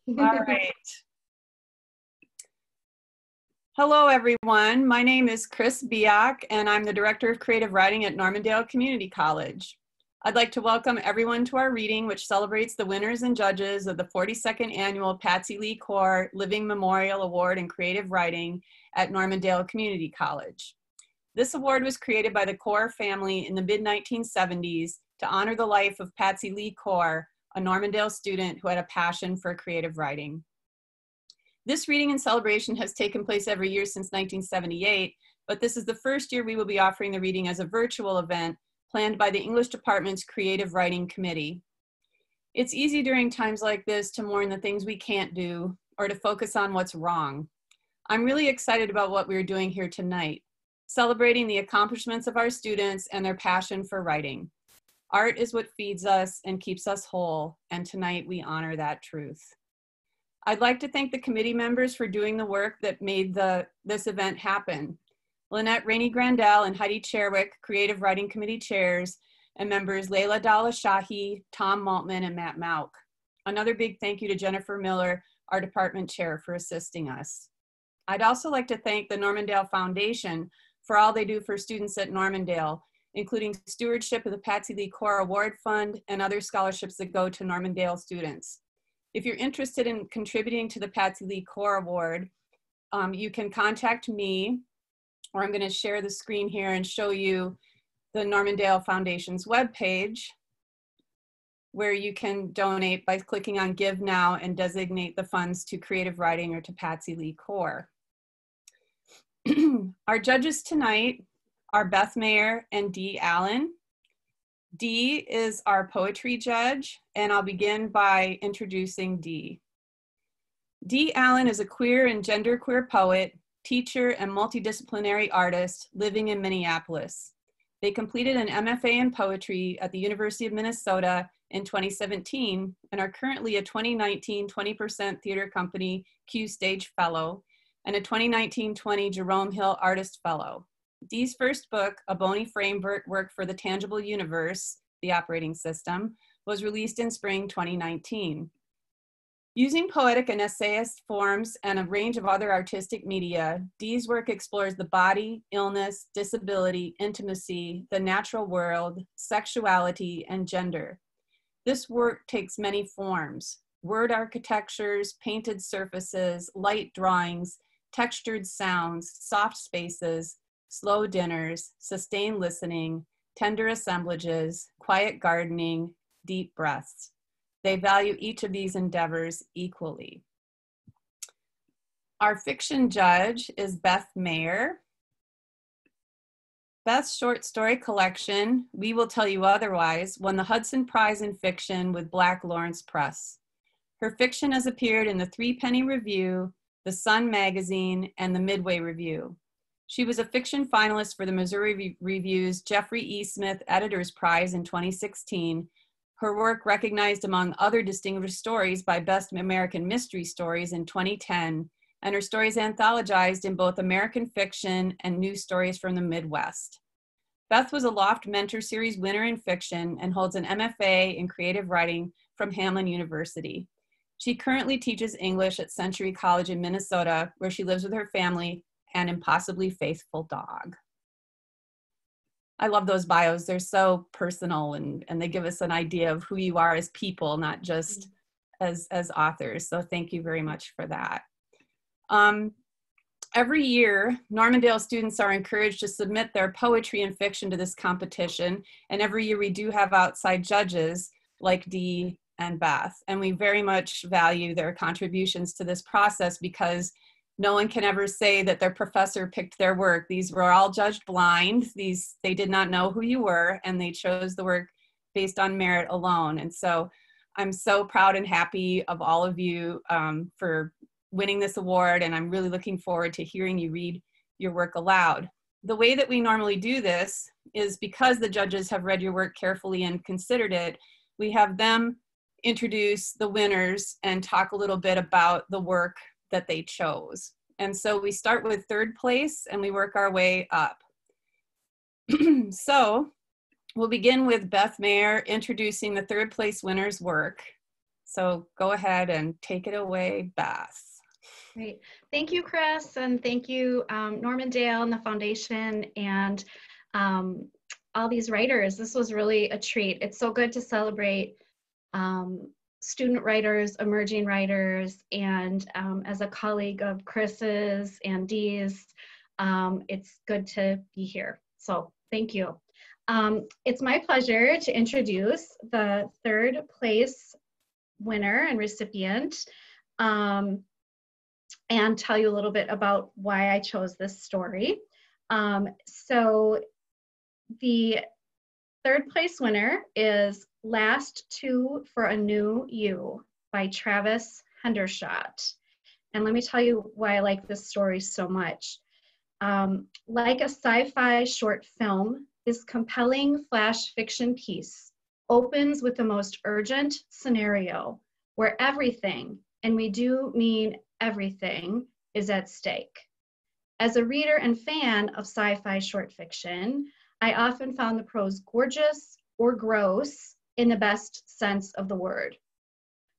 All right. Hello, everyone. My name is Chris Biak, and I'm the Director of Creative Writing at Normandale Community College. I'd like to welcome everyone to our reading, which celebrates the winners and judges of the 42nd Annual Patsy Lee Core Living Memorial Award in Creative Writing at Normandale Community College. This award was created by the Core family in the mid-1970s to honor the life of Patsy Lee Core, a Normandale student who had a passion for creative writing. This reading and celebration has taken place every year since 1978, but this is the first year we will be offering the reading as a virtual event planned by the English Department's Creative Writing Committee. It's easy during times like this to mourn the things we can't do or to focus on what's wrong. I'm really excited about what we're doing here tonight, celebrating the accomplishments of our students and their passion for writing. Art is what feeds us and keeps us whole, and tonight we honor that truth. I'd like to thank the committee members for doing the work that made this event happen. Lynette Rainey-Grandel and Heidi Cherwick, Creative Writing Committee chairs, and members Layla Dalashahi, Tom Maltman, and Matt Mauk. Another big thank you to Jennifer Miller, our department chair, for assisting us. I'd also like to thank the Normandale Foundation for all they do for students at Normandale, including stewardship of the Patsy Lee Core Award Fund and other scholarships that go to Normandale students. If you're interested in contributing to the Patsy Lee Core Award, you can contact me, or I'm going to share the screen here and show you the Normandale Foundation's webpage, where you can donate by clicking on Give Now and designate the funds to creative writing or to Patsy Lee Core. Our judges tonight are Beth Mayer and Dee Allen. Dee is our poetry judge, and I'll begin by introducing Dee. Dee Allen is a queer and genderqueer poet, teacher, and multidisciplinary artist living in Minneapolis. They completed an MFA in poetry at the University of Minnesota in 2017 and are currently a 2019 20% Theater Company Q Stage Fellow and a 2019-20 Jerome Hill Artist Fellow. Dee's first book, A Bony Framework for the Tangible Universe, the Operating System, was released in spring 2019. Using poetic and essayist forms and a range of other artistic media, Dee's work explores the body, illness, disability, intimacy, the natural world, sexuality, and gender. This work takes many forms: word architectures, painted surfaces, light drawings, textured sounds, soft spaces, slow dinners, sustained listening, tender assemblages, quiet gardening, deep breaths. They value each of these endeavors equally. Our fiction judge is Beth Mayer. Beth's short story collection, We Will Tell You Otherwise, won the Hudson Prize in Fiction with Black Lawrence Press. Her fiction has appeared in the Three Penny Review, the Sun Magazine, and the Midway Review. She was a fiction finalist for the Missouri Review's Jeffrey E. Smith Editor's Prize in 2016. Her work recognized among other distinguished stories by Best American Mystery Stories in 2010, and her stories anthologized in both American Fiction and News Stories from the Midwest. Beth was a Loft Mentor Series winner in fiction and holds an MFA in creative writing from Hamline University. She currently teaches English at Century College in Minnesota, where she lives with her family and impossibly faithful dog. I love those bios. They're so personal and they give us an idea of who you are as people, not just as authors. So thank you very much for that. Every year, Normandale students are encouraged to submit their poetry and fiction to this competition. And every year we do have outside judges like Dee and Beth. And we very much value their contributions to this process because no one can ever say that their professor picked their work. These were all judged blind. They did not know who you were, and they chose the work based on merit alone. And so I'm so proud and happy of all of you for winning this award, and I'm really looking forward to hearing you read your work aloud. The way that we normally do this is because the judges have read your work carefully and considered it, we have them introduce the winners and talk a little bit about the work that they chose. And so we start with third place and we work our way up. So we'll begin with Beth Mayer introducing the third place winner's work. So go ahead and take it away, Beth. Great. Thank you, Chris, and thank you, Normandale and the foundation, and all these writers. This was really a treat. It's so good to celebrate student writers, emerging writers, and as a colleague of Chris's and Dee's, it's good to be here. So thank you. It's my pleasure to introduce the third place winner and recipient, and tell you a little bit about why I chose this story. So the third place winner is Last Two for a New You by Travis Hendershot. And let me tell you why I like this story so much. Like a sci-fi short film, this compelling flash fiction piece opens with the most urgent scenario where everything, and we do mean everything, is at stake. As a reader and fan of sci-fi short fiction, I often found the prose gorgeous or gross in the best sense of the word.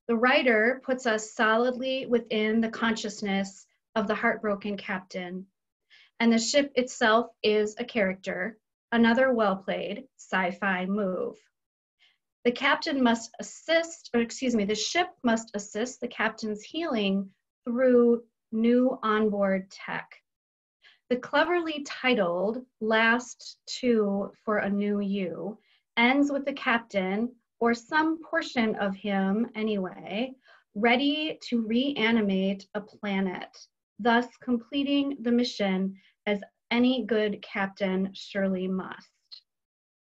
The writer puts us solidly within the consciousness of the heartbroken captain, and the ship itself is a character, another well-played sci-fi move. The captain must assist, or excuse me, the ship must assist the captain's healing through new onboard tech. The cleverly titled Last Two for a New You ends with the captain, or some portion of him anyway, ready to reanimate a planet, thus completing the mission as any good captain surely must.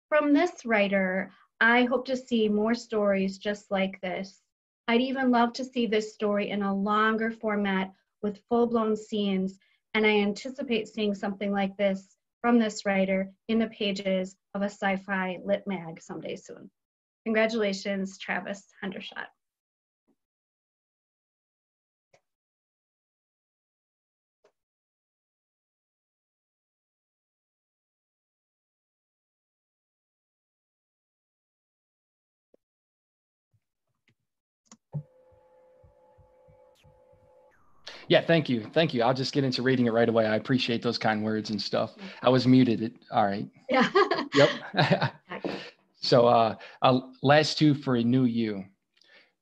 From this writer, I hope to see more stories just like this. I'd even love to see this story in a longer format with full-blown scenes, and I anticipate seeing something like this from this writer in the pages of a sci-fi lit mag someday soon. Congratulations, Travis Hendershot. Yeah, thank you. Thank you. I'll just get into reading it right away. I appreciate those kind words and stuff. I was muted. All right. Yeah. Yep. So last two for a new you.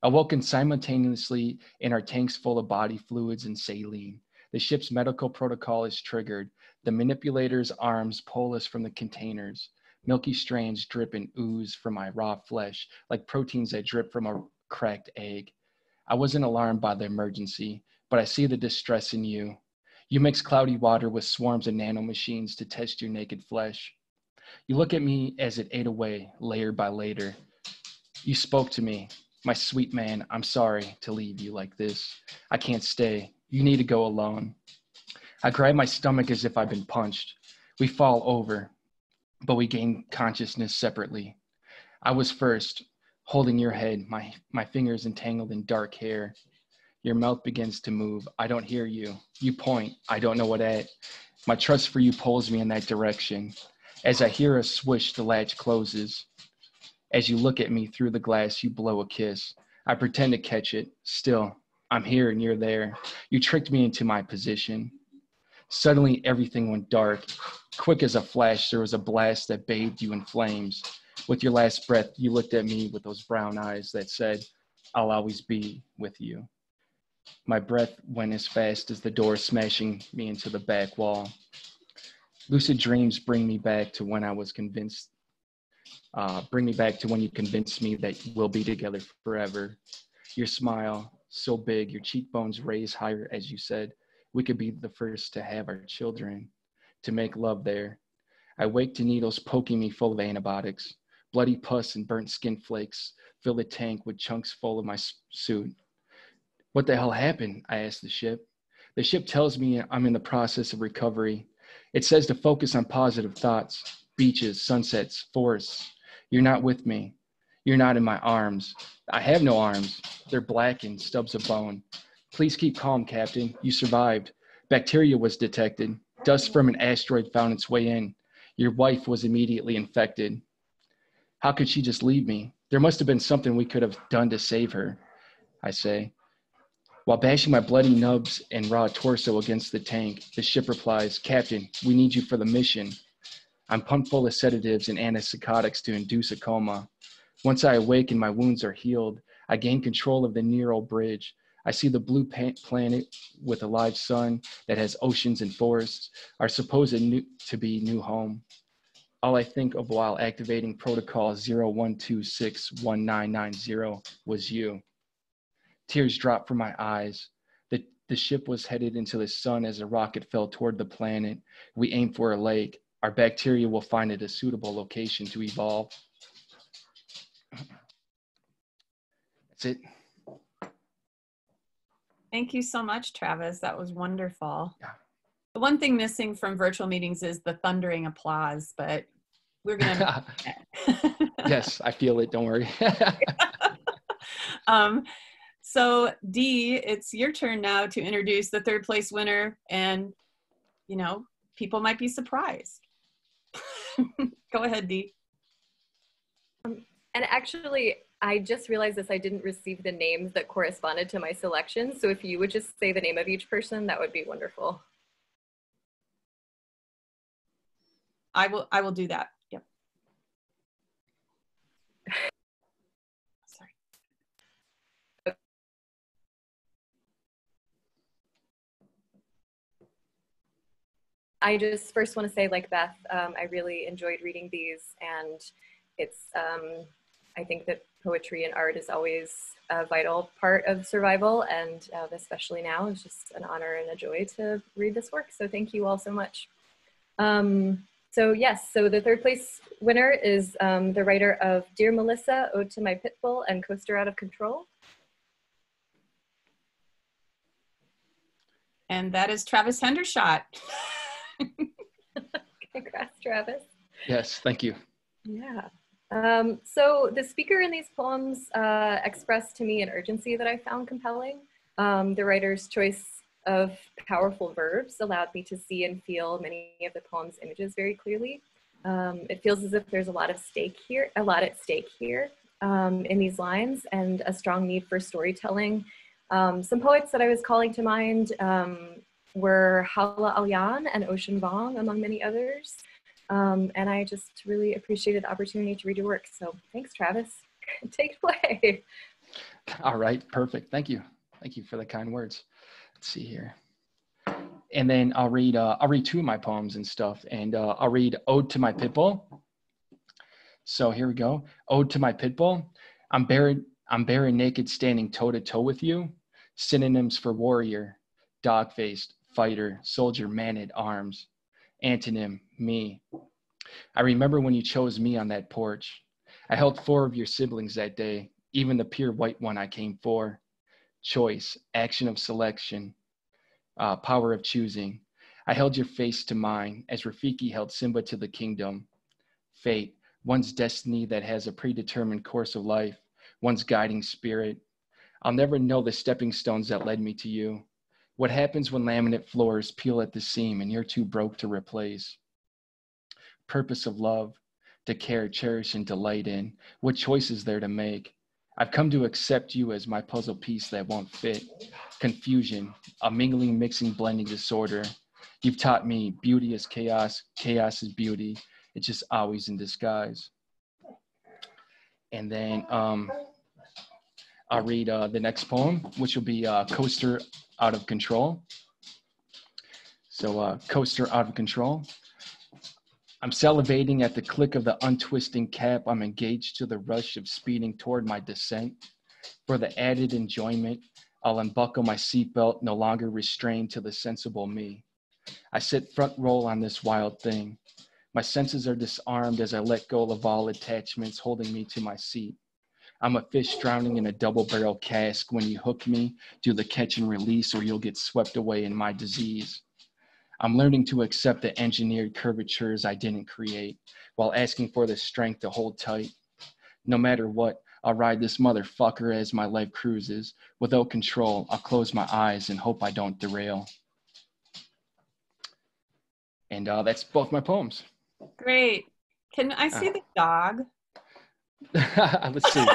Awoken simultaneously in our tanks full of body fluids and saline. The ship's medical protocol is triggered. The manipulator's arms pull us from the containers. Milky strands drip and ooze from my raw flesh, like proteins that drip from a cracked egg. I wasn't alarmed by the emergency, but I see the distress in you. You mix cloudy water with swarms of nanomachines to test your naked flesh. You look at me as it ate away, layer by layer. You spoke to me. My sweet man, I'm sorry to leave you like this. I can't stay. You need to go alone. I grab my stomach as if I've been punched. We fall over, but we gain consciousness separately. I was first, holding your head, my fingers entangled in dark hair. Your mouth begins to move. I don't hear you. You point. I don't know what at. My trust for you pulls me in that direction. As I hear a swish, the latch closes. As you look at me through the glass, you blow a kiss. I pretend to catch it. Still, I'm here and you're there. You tricked me into my position. Suddenly, everything went dark. Quick as a flash, there was a blast that bathed you in flames. With your last breath, you looked at me with those brown eyes that said, I'll always be with you. My breath went as fast as the door smashing me into the back wall. Lucid dreams bring me back to when I was convinced, bring me back to when you convinced me that we'll be together forever. Your smile, so big, your cheekbones raised higher as you said, we could be the first to have our children, to make love there. I wake to needles poking me full of antibiotics. Bloody pus and burnt skin flakes fill the tank with chunks full of my suit. What the hell happened? I asked the ship. The ship tells me I'm in the process of recovery. It says to focus on positive thoughts, beaches, sunsets, forests. You're not with me. You're not in my arms. I have no arms. They're blackened, stubs of bone. Please keep calm, Captain. You survived. Bacteria was detected. Dust from an asteroid found its way in. Your wife was immediately infected. How could she just leave me? There must have been something we could have done to save her. I say. While bashing my bloody nubs and raw torso against the tank, the ship replies, Captain, we need you for the mission. I'm pumped full of sedatives and antipsychotics to induce a coma. Once I awake and my wounds are healed, I gain control of the Nero bridge. I see the blue planet with a live sun that has oceans and forests, our supposed to be new home. All I think of while activating protocol 01261990 was you. Tears dropped from my eyes. The ship was headed into the sun as a rocket fell toward the planet. We aimed for a lake. Our bacteria will find it a suitable location to evolve. That's it. Thank you so much, Travis. That was wonderful. Yeah. The one thing missing from virtual meetings is the thundering applause, but we're going to. Yes, I feel it. Don't worry. So Dee, it's your turn now to introduce the third place winner, and people might be surprised. Go ahead, Dee. And actually, I just realized this, I didn't receive the names that corresponded to my selection. So if you would just say the name of each person, that would be wonderful. I will do that. Yep. Sorry. I just first want to say, like Beth, I really enjoyed reading these, and it's, I think that poetry and art is always a vital part of survival, and especially now, it's just an honor and a joy to read this work. So thank you all so much. So yes, so the third place winner is the writer of Dear Melissa, Ode to My Pitbull, and Coaster Out of Control. And that is Travis Hendershot. Congrats, Travis. Yes, thank you. Yeah. So the speaker in these poems expressed to me an urgency that I found compelling. The writer's choice of powerful verbs allowed me to see and feel many of the poem's images very clearly. It feels as if there's a lot at stake here in these lines, and a strong need for storytelling. Some poets that I was calling to mind were Hala Alyan and Ocean Vuong, among many others. And I just really appreciated the opportunity to read your work. So thanks, Travis. Take it away. All right, perfect. Thank you. Thank you for the kind words. Let's see here. And then I'll read two of my poems and stuff. And I'll read Ode to My Pitbull. So here we go. Ode to My Pitbull. I'm bare and naked, standing toe to toe with you. Synonyms for warrior, dog-faced, fighter, soldier, man at arms. Antonym, me. I remember when you chose me on that porch. I held 4 of your siblings that day, even the pure white one I came for. Choice, action of selection, power of choosing. I held your face to mine as Rafiki held Simba to the kingdom. Fate, one's destiny that has a predetermined course of life, one's guiding spirit. I'll never know the stepping stones that led me to you. What happens when laminate floors peel at the seam and you're too broke to replace? Purpose of love, to care, cherish, and delight in. What choices there to make? I've come to accept you as my puzzle piece that won't fit. Confusion, a mingling, mixing, blending disorder. You've taught me beauty is chaos, chaos is beauty. It's just always in disguise. And then I'll read the next poem, which will be Coaster Out of Control. So Coaster Out of Control. I'm salivating at the click of the untwisting cap. I'm engaged to the rush of speeding toward my descent. For the added enjoyment, I'll unbuckle my seatbelt, no longer restrained to the sensible me. I sit front row on this wild thing. My senses are disarmed as I let go of all attachments holding me to my seat. I'm a fish drowning in a double-barrel cask. When you hook me, do the catch and release or you'll get swept away in my disease. I'm learning to accept the engineered curvatures I didn't create while asking for the strength to hold tight. No matter what, I'll ride this motherfucker as my life cruises. Without control, I'll close my eyes and hope I don't derail. And that's both my poems. Great. Can I see the dog? Let's see.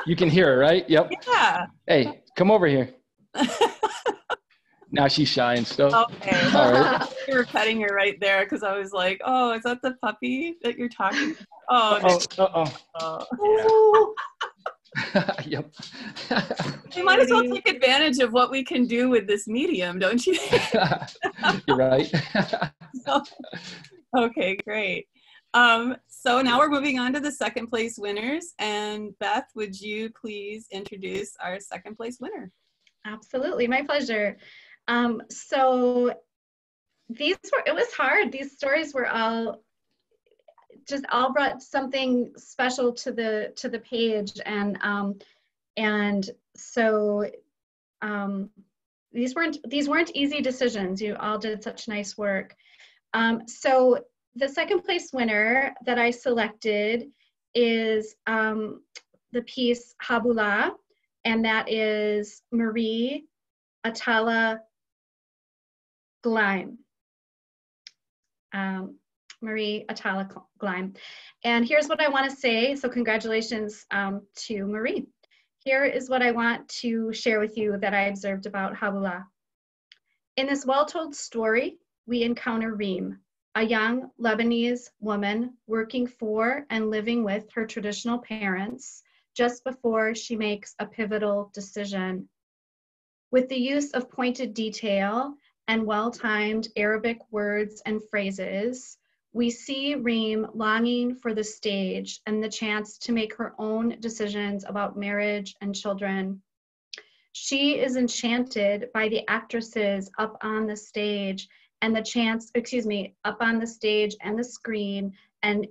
You can hear her, right? Yep. Yeah. Hey, come over here. Now she's shy and stuff. Okay. All right. You were petting her right there because I was like, oh, is that the puppy that you're talking about? Oh, Uh-oh. Yep. You might as well take advantage of what we can do with this medium, don't you? You're right. Okay, great. So now we're moving on to the second place winners. And Beth, would you please introduce our second place winner? Absolutely, my pleasure. So it was hard. These stories were all brought something special to the page, and so these weren't easy decisions. You all did such nice work. So the second place winner that I selected is the piece Habula, and that is Marietherez Glime. Marietherez Glime. And here's what I want to say. So congratulations to Marie. Here is what I want to share with you that I observed about Habula. In this well-told story, we encounter Reem, a young Lebanese woman working for and living with her traditional parents just before she makes a pivotal decision. With the use of pointed detail and well-timed Arabic words and phrases, we see Reem longing for the stage and the chance to make her own decisions about marriage and children. She is enchanted by the actresses up on the stage and the screen and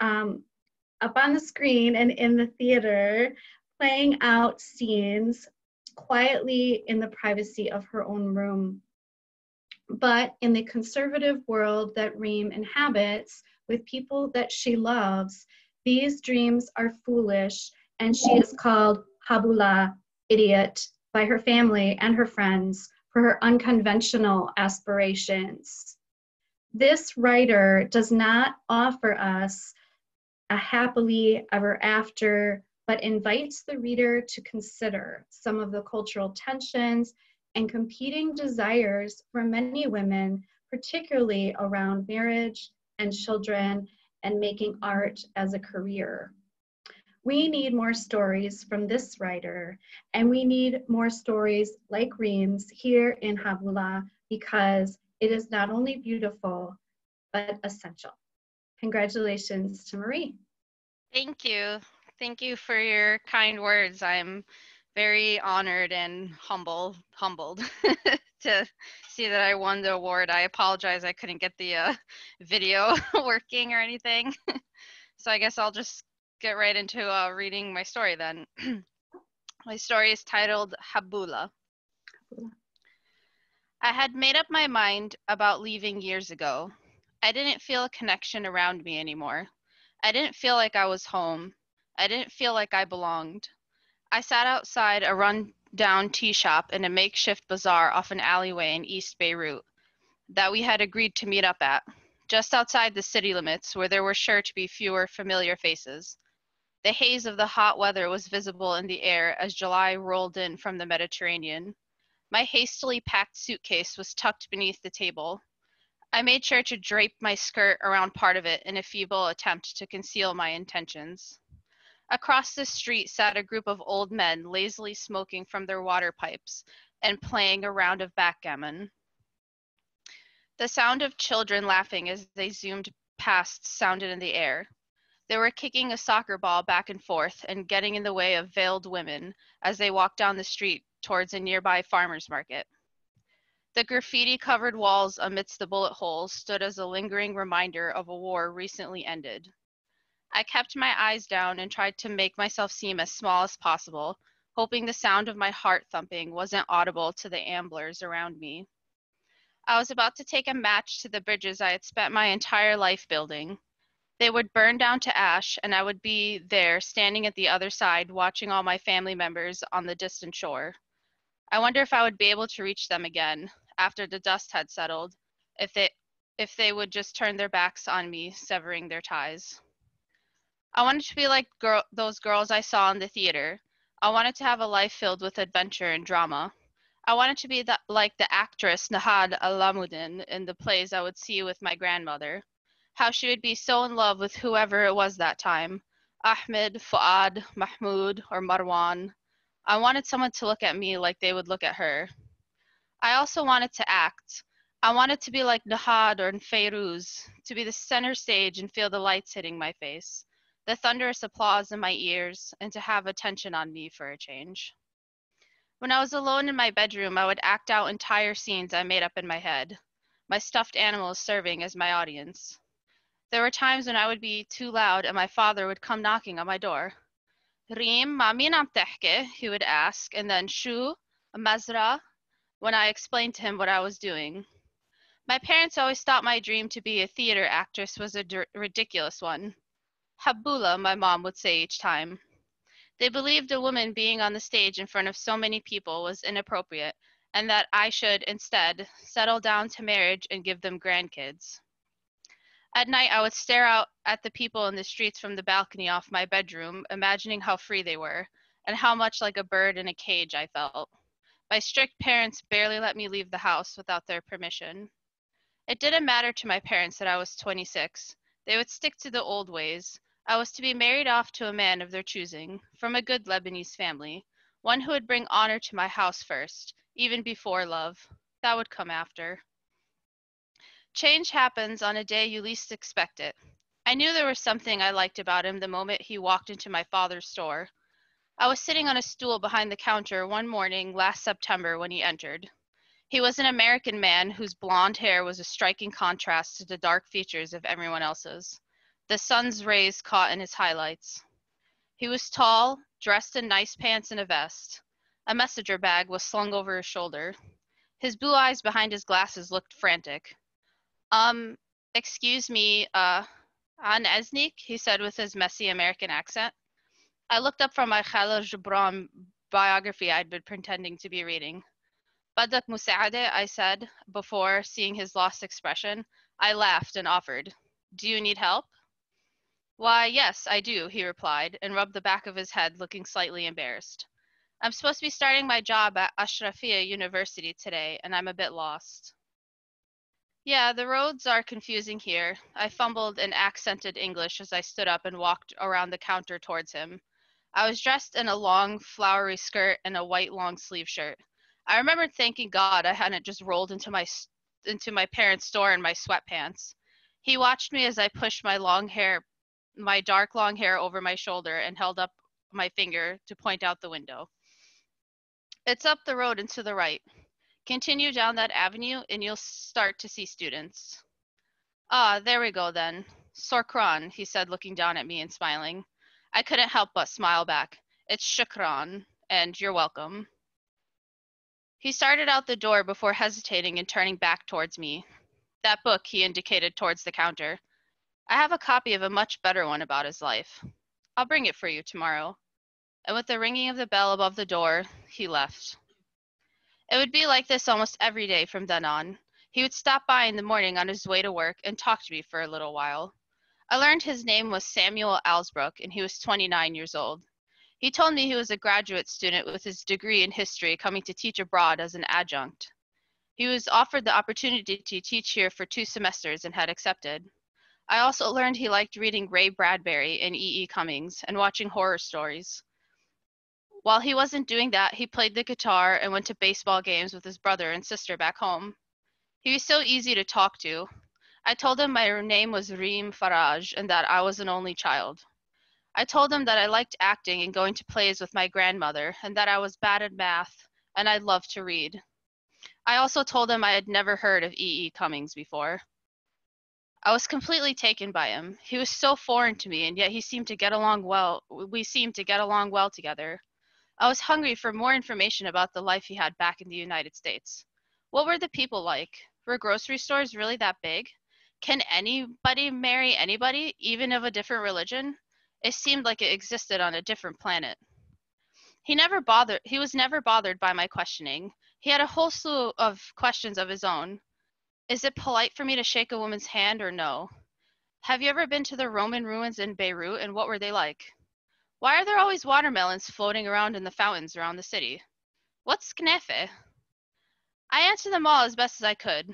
up on the screen and in the theater, playing out scenes quietly in the privacy of her own room. But in the conservative world that Reem inhabits with people that she loves, these dreams are foolish, and she is called Habula, idiot, by her family and her friends for her unconventional aspirations. This writer does not offer us a happily ever after, but invites the reader to consider some of the cultural tensions and competing desires for many women, particularly around marriage and children and making art as a career. We need more stories from this writer, and we need more stories like Reem's here in Habula, because it is not only beautiful, but essential. Congratulations to Marie. Thank you. Thank you for your kind words. I'm very honored and humbled to see that I won the award. I apologize I couldn't get the video working or anything. So I guess I'll just get right into reading my story then. My story is titled Habula. I had made up my mind about leaving years ago. I didn't feel a connection around me anymore. I didn't feel like I was home. I didn't feel like I belonged. I sat outside a run-down tea shop in a makeshift bazaar off an alleyway in East Beirut that we had agreed to meet up at, just outside the city limits where there were sure to be fewer familiar faces. The haze of the hot weather was visible in the air as July rolled in from the Mediterranean. My hastily packed suitcase was tucked beneath the table. I made sure to drape my skirt around part of it in a feeble attempt to conceal my intentions. Across the street sat a group of old men lazily smoking from their water pipes and playing a round of backgammon. The sound of children laughing as they zoomed past sounded in the air. They were kicking a soccer ball back and forth and getting in the way of veiled women as they walked down the street towards a nearby farmer's market. The graffiti-covered walls amidst the bullet holes stood as a lingering reminder of a war recently ended. I kept my eyes down and tried to make myself seem as small as possible, hoping the sound of my heart thumping wasn't audible to the amblers around me. I was about to take a match to the bridges I had spent my entire life building. They would burn down to ash, and I would be there standing at the other side watching all my family members on the distant shore. I wonder if I would be able to reach them again after the dust had settled, if they would just turn their backs on me, severing their ties. I wanted to be like those girls I saw in the theater. I wanted to have a life filled with adventure and drama. I wanted to be like the actress Nahad Alamuddin in the plays I would see with my grandmother. How she would be so in love with whoever it was that time, Ahmed, Fuad, Mahmoud, or Marwan. I wanted someone to look at me like they would look at her. I also wanted to act. I wanted to be like Nahad or Feiruz, to be the center stage and feel the lights hitting my face, the thunderous applause in my ears, and to have attention on me for a change. When I was alone in my bedroom, I would act out entire scenes I made up in my head, my stuffed animals serving as my audience. There were times when I would be too loud and my father would come knocking on my door. Reem, ma min am tehke, he would ask, and then shu, mazra, when I explained to him what I was doing. My parents always thought my dream to be a theater actress was a ridiculous one. Habula, my mom would say each time. They believed a woman being on the stage in front of so many people was inappropriate, and that I should, instead, settle down to marriage and give them grandkids. At night, I would stare out at the people in the streets from the balcony off my bedroom, imagining how free they were, and how much like a bird in a cage I felt. My strict parents barely let me leave the house without their permission. It didn't matter to my parents that I was 26. They would stick to the old ways. I was to be married off to a man of their choosing, from a good Lebanese family, one who would bring honor to my house first, even before love. That would come after. Change happens on a day you least expect it. I knew there was something I liked about him the moment he walked into my father's store. I was sitting on a stool behind the counter one morning last September when he entered. He was an American man whose blonde hair was a striking contrast to the dark features of everyone else's. The sun's rays caught in his highlights. He was tall, dressed in nice pants and a vest. A messenger bag was slung over his shoulder. His blue eyes behind his glasses looked frantic. Excuse me, An Esnik, he said with his messy American accent. I looked up from my Khalil Gibran biography I'd been pretending to be reading. Badak Musa'ade, I said, before seeing his lost expression. I laughed and offered, Do you need help? Why, yes, I do, he replied, and rubbed the back of his head, looking slightly embarrassed. I'm supposed to be starting my job at Ashrafia University today, and I'm a bit lost. Yeah, the roads are confusing here. I fumbled in accented English as I stood up and walked around the counter towards him. I was dressed in a long, flowery skirt and a white long-sleeve shirt. I remembered thanking God I hadn't just rolled into my parents' store in my sweatpants. He watched me as I pushed my dark long hair over my shoulder and held up my finger to point out the window. It's up the road and to the right. Continue down that avenue and you'll start to see students. Ah, there we go then. Sorkran, he said, looking down at me and smiling. I couldn't help but smile back. It's shukran, and you're welcome. He started out the door before hesitating and turning back towards me. That book, he indicated towards the counter. I have a copy of a much better one about his life. I'll bring it for you tomorrow. And with the ringing of the bell above the door, he left. It would be like this almost every day from then on. He would stop by in the morning on his way to work and talk to me for a little while. I learned his name was Samuel Alsbrook, and he was 29 years old. He told me he was a graduate student with his degree in history coming to teach abroad as an adjunct. He was offered the opportunity to teach here for 2 semesters and had accepted. I also learned he liked reading Ray Bradbury and E.E. Cummings and watching horror stories. While he wasn't doing that, he played the guitar and went to baseball games with his brother and sister back home. He was so easy to talk to. I told him my name was Reem Faraj and that I was an only child. I told him that I liked acting and going to plays with my grandmother and that I was bad at math and I loved to read. I also told him I had never heard of E.E. Cummings before. I was completely taken by him. He was so foreign to me, and yet we seemed to get along well together. I was hungry for more information about the life he had back in the United States. What were the people like? Were grocery stores really that big? Can anybody marry anybody, even of a different religion? It seemed like it existed on a different planet. He was never bothered by my questioning. He had a whole slew of questions of his own. Is it polite for me to shake a woman's hand or no? Have you ever been to the Roman ruins in Beirut, and what were they like? Why are there always watermelons floating around in the fountains around the city? What's knefe? I answered them all as best as I could.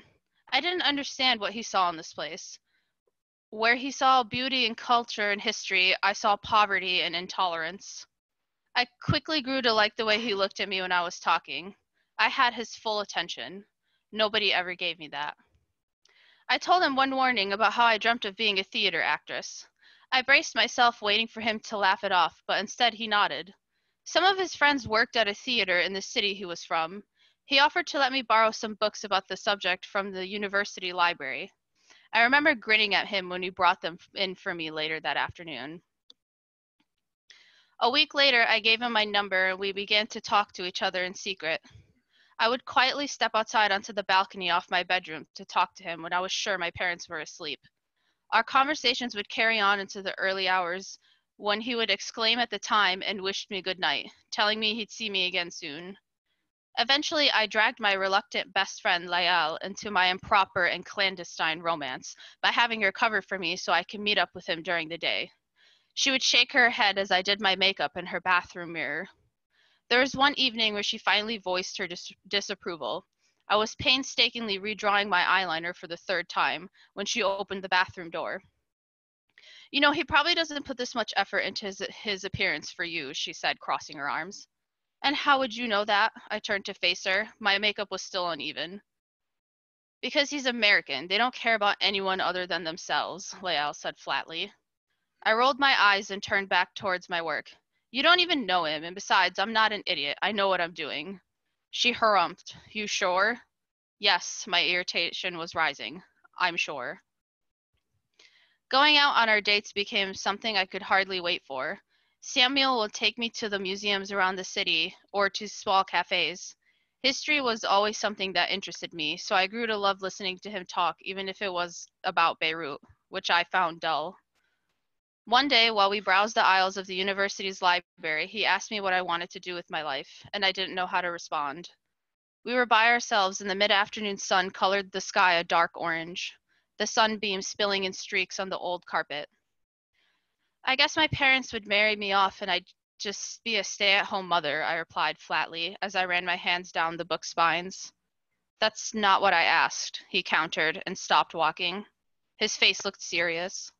I didn't understand what he saw in this place. Where he saw beauty and culture and history, I saw poverty and intolerance. I quickly grew to like the way he looked at me when I was talking. I had his full attention. Nobody ever gave me that. I told him one morning about how I dreamt of being a theater actress. I braced myself waiting for him to laugh it off, but instead he nodded. Some of his friends worked at a theater in the city he was from. He offered to let me borrow some books about the subject from the university library. I remember grinning at him when he brought them in for me later that afternoon. A week later, I gave him my number and we began to talk to each other in secret. I would quietly step outside onto the balcony off my bedroom to talk to him when I was sure my parents were asleep. Our conversations would carry on into the early hours when he would exclaim at the time and wished me good night, telling me he'd see me again soon. Eventually, I dragged my reluctant best friend, Lael, into my improper and clandestine romance by having her cover for me so I could meet up with him during the day. She would shake her head as I did my makeup in her bathroom mirror. There was one evening where she finally voiced her disapproval. I was painstakingly redrawing my eyeliner for the third time when she opened the bathroom door. You know, he probably doesn't put this much effort into his appearance for you, she said, crossing her arms. And how would you know that? I turned to face her. My makeup was still uneven. Because he's American. They don't care about anyone other than themselves, Lael said flatly. I rolled my eyes and turned back towards my work. You don't even know him, and besides, I'm not an idiot. I know what I'm doing. She harumphed. You sure? Yes, my irritation was rising. I'm sure. Going out on our dates became something I could hardly wait for. Samuel would take me to the museums around the city or to small cafes. History was always something that interested me, so I grew to love listening to him talk, even if it was about Beirut, which I found dull. One day, while we browsed the aisles of the university's library, he asked me what I wanted to do with my life, and I didn't know how to respond. We were by ourselves, and the mid-afternoon sun colored the sky a dark orange, the sunbeams spilling in streaks on the old carpet. I guess my parents would marry me off and I'd just be a stay-at-home mother, I replied flatly as I ran my hands down the book spines. That's not what I asked, he countered and stopped walking. His face looked serious.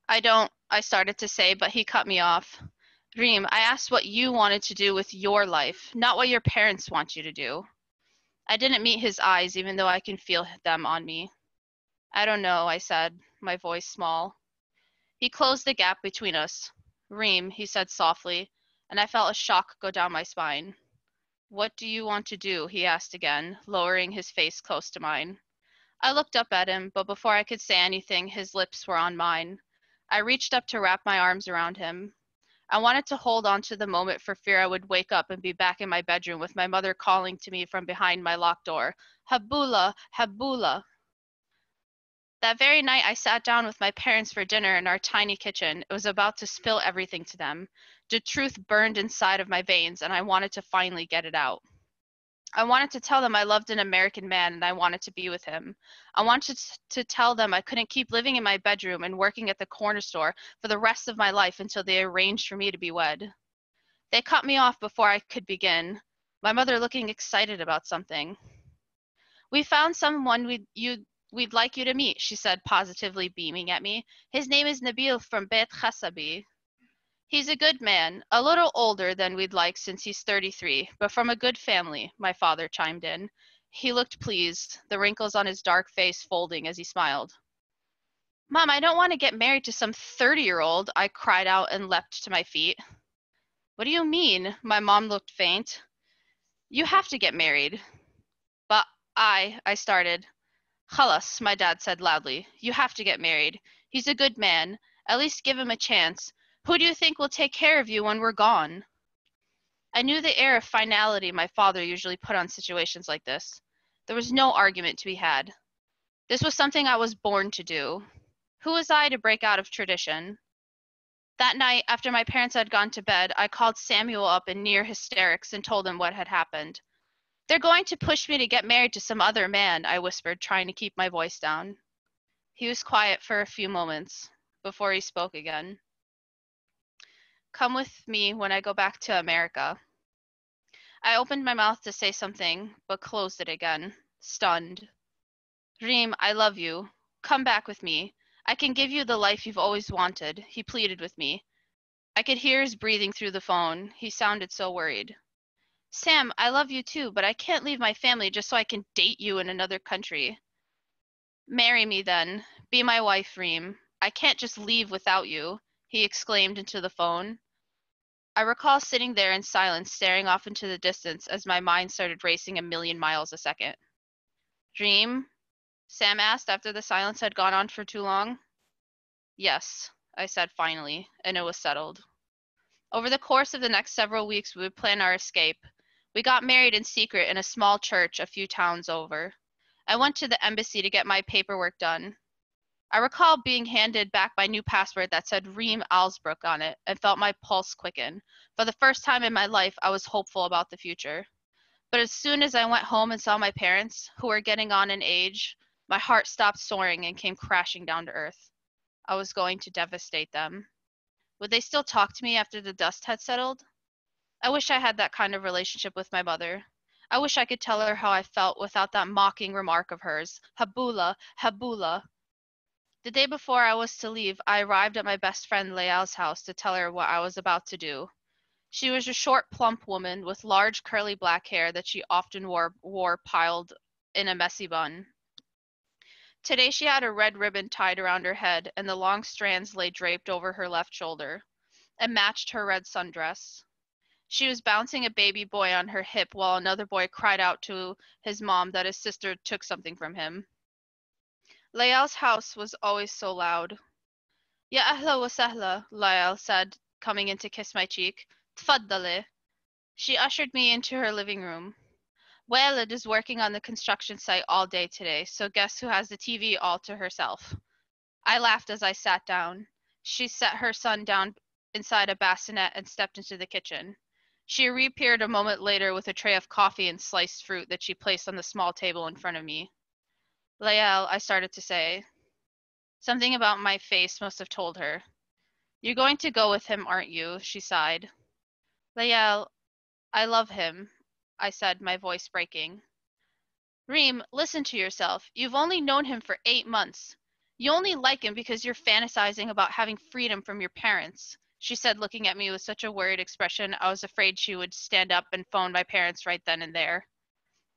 I started to say, but he cut me off. Reem, I asked what you wanted to do with your life, not what your parents want you to do. I didn't meet his eyes, even though I can feel them on me. I don't know, I said, my voice small. He closed the gap between us. Reem, he said softly, and I felt a shock go down my spine. What do you want to do? He asked again, lowering his face close to mine. I looked up at him, but before I could say anything, his lips were on mine. I reached up to wrap my arms around him. I wanted to hold on to the moment for fear I would wake up and be back in my bedroom with my mother calling to me from behind my locked door, Habula, Habula. That very night, I sat down with my parents for dinner in our tiny kitchen. It was about to spill everything to them. The truth burned inside of my veins, and I wanted to finally get it out. I wanted to tell them I loved an American man and I wanted to be with him. I wanted to tell them I couldn't keep living in my bedroom and working at the corner store for the rest of my life until they arranged for me to be wed. They cut me off before I could begin, my mother looking excited about something. We found someone we'd like you to meet, she said, positively beaming at me. His name is Nabil from Beit Chassabi. He's a good man, a little older than we'd like since he's 33, but from a good family, my father chimed in. He looked pleased, the wrinkles on his dark face folding as he smiled. Mom, I don't want to get married to some 30-year-old, I cried out and leapt to my feet. What do you mean? My mom looked faint. You have to get married. But I started. Khalas, my dad said loudly. You have to get married. He's a good man. At least give him a chance. Who do you think will take care of you when we're gone? I knew the air of finality my father usually put on situations like this. There was no argument to be had. This was something I was born to do. Who was I to break out of tradition? That night, after my parents had gone to bed, I called Samuel up in near hysterics and told him what had happened. They're going to push me to get married to some other man, I whispered, trying to keep my voice down. He was quiet for a few moments before he spoke again. Come with me when I go back to America. I opened my mouth to say something, but closed it again, stunned. Reem, I love you. Come back with me. I can give you the life you've always wanted, he pleaded with me. I could hear his breathing through the phone. He sounded so worried. Sam, I love you too, but I can't leave my family just so I can date you in another country. Marry me then. Be my wife, Reem. I can't just leave without you, he exclaimed into the phone. I recall sitting there in silence, staring off into the distance as my mind started racing 1,000,000 miles a second. Reem? Sam asked after the silence had gone on for too long. Yes, I said finally, and it was settled. Over the course of the next several weeks, we would plan our escape. We got married in secret in a small church a few towns over. I went to the embassy to get my paperwork done. I recall being handed back my new passport that said Reem Alsbrook on it and felt my pulse quicken. For the first time in my life, I was hopeful about the future. But as soon as I went home and saw my parents, who were getting on in age, my heart stopped soaring and came crashing down to earth. I was going to devastate them. Would they still talk to me after the dust had settled? I wish I had that kind of relationship with my mother. I wish I could tell her how I felt without that mocking remark of hers, Habula, Habula. The day before I was to leave, I arrived at my best friend Leal's house to tell her what I was about to do. She was a short, plump woman with large, curly black hair that she often wore piled in a messy bun. Today she had a red ribbon tied around her head, and the long strands lay draped over her left shoulder, and matched her red sundress. She was bouncing a baby boy on her hip while another boy cried out to his mom that his sister took something from him. Layal's house was always so loud. Ya ahla wa sahla, Layal said, coming in to kiss my cheek. Tfaddali. She ushered me into her living room. Walid is working on the construction site all day today, so guess who has the TV all to herself? I laughed as I sat down. She set her son down inside a bassinet and stepped into the kitchen. She reappeared a moment later with a tray of coffee and sliced fruit that she placed on the small table in front of me. Layal, I started to say. Something about my face must have told her. You're going to go with him, aren't you? She sighed. Layal, I love him, I said, my voice breaking. Reem, listen to yourself. You've only known him for 8 months. You only like him because you're fantasizing about having freedom from your parents, she said, looking at me with such a worried expression I was afraid she would stand up and phone my parents right then and there.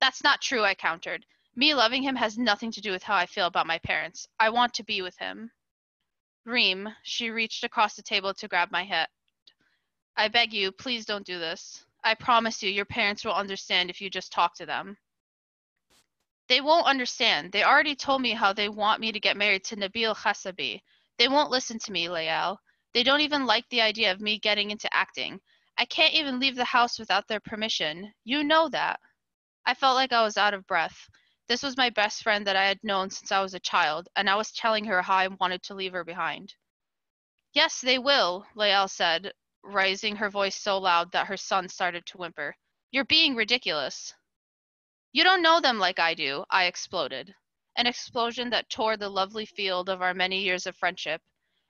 That's not true, I countered. Me loving him has nothing to do with how I feel about my parents. I want to be with him. Reem, she reached across the table to grab my head. I beg you, please don't do this. I promise you, your parents will understand if you just talk to them. They won't understand. They already told me how they want me to get married to Nabil Khasabi. They won't listen to me, Layal. They don't even like the idea of me getting into acting. I can't even leave the house without their permission. You know that. I felt like I was out of breath. This was my best friend that I had known since I was a child, and I was telling her how I wanted to leave her behind. Yes, they will, Layal said, raising her voice so loud that her son started to whimper. You're being ridiculous. You don't know them like I do, I exploded. An explosion that tore the lovely field of our many years of friendship.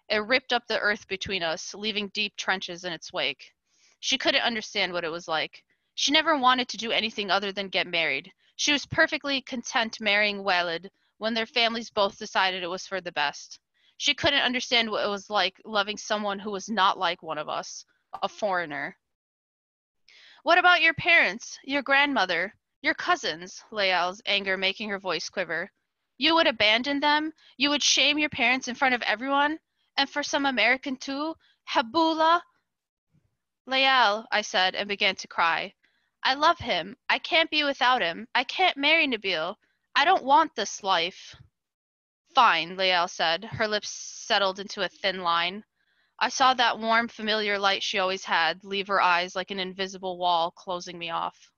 It ripped up the earth between us, leaving deep trenches in its wake. She couldn't understand what it was like. She never wanted to do anything other than get married. She was perfectly content marrying Walid when their families both decided it was for the best. She couldn't understand what it was like loving someone who was not like one of us, a foreigner. What about your parents, your grandmother, your cousins? Layal's anger making her voice quiver. You would abandon them? You would shame your parents in front of everyone? And for some American too? Habula? Layal, I said, and began to cry. I love him. I can't be without him. I can't marry Nabil. I don't want this life. Fine, Layal said. Her lips settled into a thin line. I saw that warm, familiar light she always had leave her eyes like an invisible wall closing me off.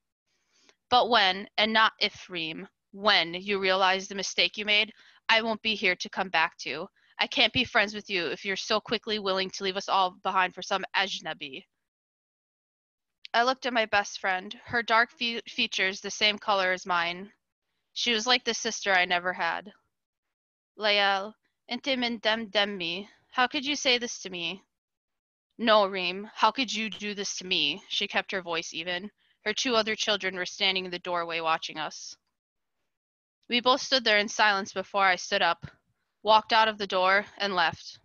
But when, and not if, Reem, when you realize the mistake you made, I won't be here to come back to. I can't be friends with you if you're so quickly willing to leave us all behind for some ajnabi. I looked at my best friend, her dark features the same color as mine. She was like the sister I never had. Layal, Intimidem me. How could you say this to me? No, Reem, how could you do this to me? She kept her voice even. Her 2 other children were standing in the doorway watching us. We both stood there in silence before I stood up, walked out of the door, and left.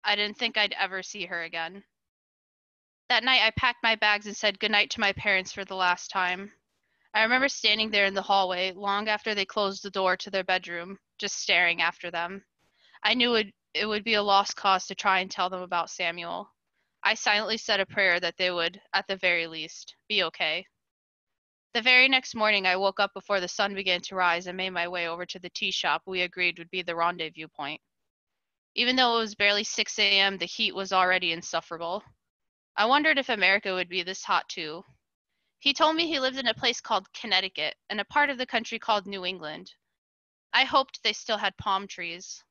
I didn't think I'd ever see her again. That night, I packed my bags and said goodnight to my parents for the last time. I remember standing there in the hallway long after they closed the door to their bedroom, just staring after them. I knew it would be a lost cause to try and tell them about Samuel. I silently said a prayer that they would, at the very least, be okay. The very next morning, I woke up before the sun began to rise and made my way over to the tea shop we agreed would be the rendezvous point. Even though it was barely 6 a.m., the heat was already insufferable. I wondered if America would be this hot too. He told me he lived in a place called Connecticut and a part of the country called New England. I hoped they still had palm trees.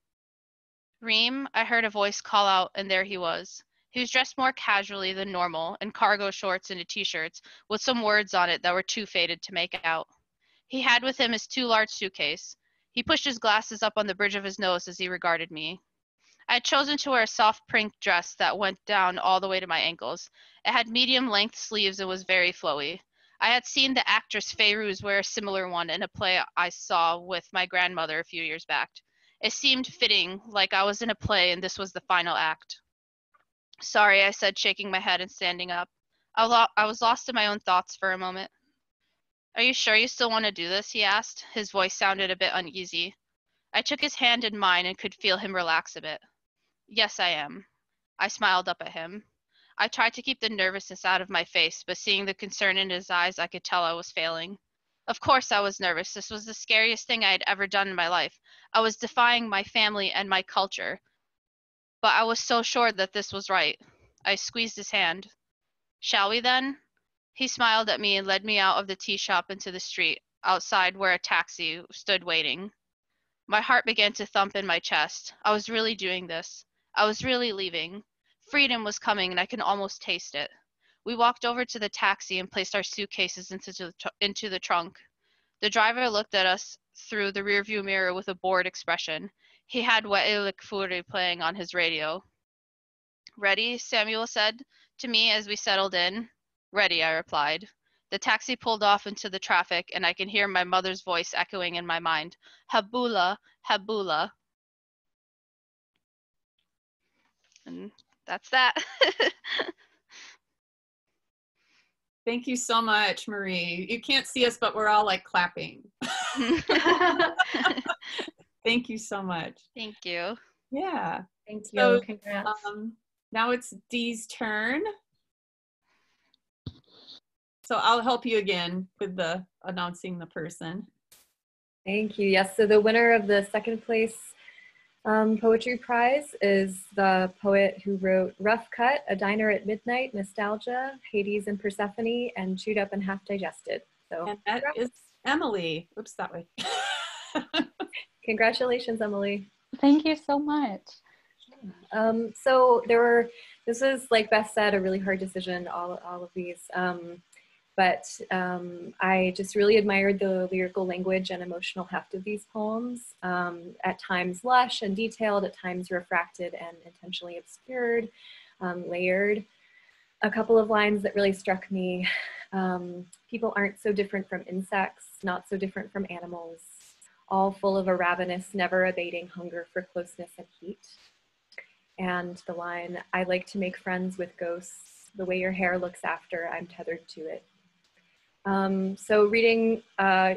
Reem, I heard a voice call out, and there he was. He was dressed more casually than normal, in cargo shorts and a t-shirt, with some words on it that were too faded to make out. He had with him his 2 large suitcases. He pushed his glasses up on the bridge of his nose as he regarded me. I had chosen to wear a soft print dress that went down all the way to my ankles. It had medium-length sleeves and was very flowy. I had seen the actress Fayrouz wear a similar one in a play I saw with my grandmother a few years back. It seemed fitting, like I was in a play and this was the final act. Sorry, I said, shaking my head and standing up. I was lost in my own thoughts for a moment. Are you sure you still want to do this? He asked. His voice sounded a bit uneasy. I took his hand in mine and could feel him relax a bit. Yes, I am. I smiled up at him. I tried to keep the nervousness out of my face, but seeing the concern in his eyes, I could tell I was failing. Of course I was nervous. This was the scariest thing I had ever done in my life. I was defying my family and my culture. But I was so sure that this was right. I squeezed his hand. Shall we then? He smiled at me and led me out of the tea shop into the street, outside where a taxi stood waiting. My heart began to thump in my chest. I was really doing this. I was really leaving. Freedom was coming and I could almost taste it. We walked over to the taxi and placed our suitcases into the trunk. The driver looked at us through the rearview mirror with a bored expression. He had Wailik Furi playing on his radio. Ready? Samuel said to me as we settled in. Ready, I replied. The taxi pulled off into the traffic, and I can hear my mother's voice echoing in my mind. Habula, Habula. And that's that. Thank you so much, Marie. You can't see us, but we're all like clapping. Thank you so much. Thank you. Yeah. Thank So, you. Congrats. Now it's Dee's turn. So I'll help you again with the announcing the person. Thank you. Yes, so the winner of the second place poetry prize is the poet who wrote Rough Cut, A Diner at Midnight, Nostalgia, Hades and Persephone, and Chewed Up and Half Digested. So, And that is Emilie. Oops, that way. congratulations, Emilie. Thank you so much. So this was, like Beth said, a really hard decision, all of these. But I just really admired the lyrical language and emotional heft of these poems, at times lush and detailed, at times refracted and intentionally obscured, layered. A couple of lines that really struck me. People aren't so different from insects, not so different from animals, all full of a ravenous, never abating hunger for closeness and heat. And the line, I like to make friends with ghosts, the way your hair looks after, I'm tethered to it. So reading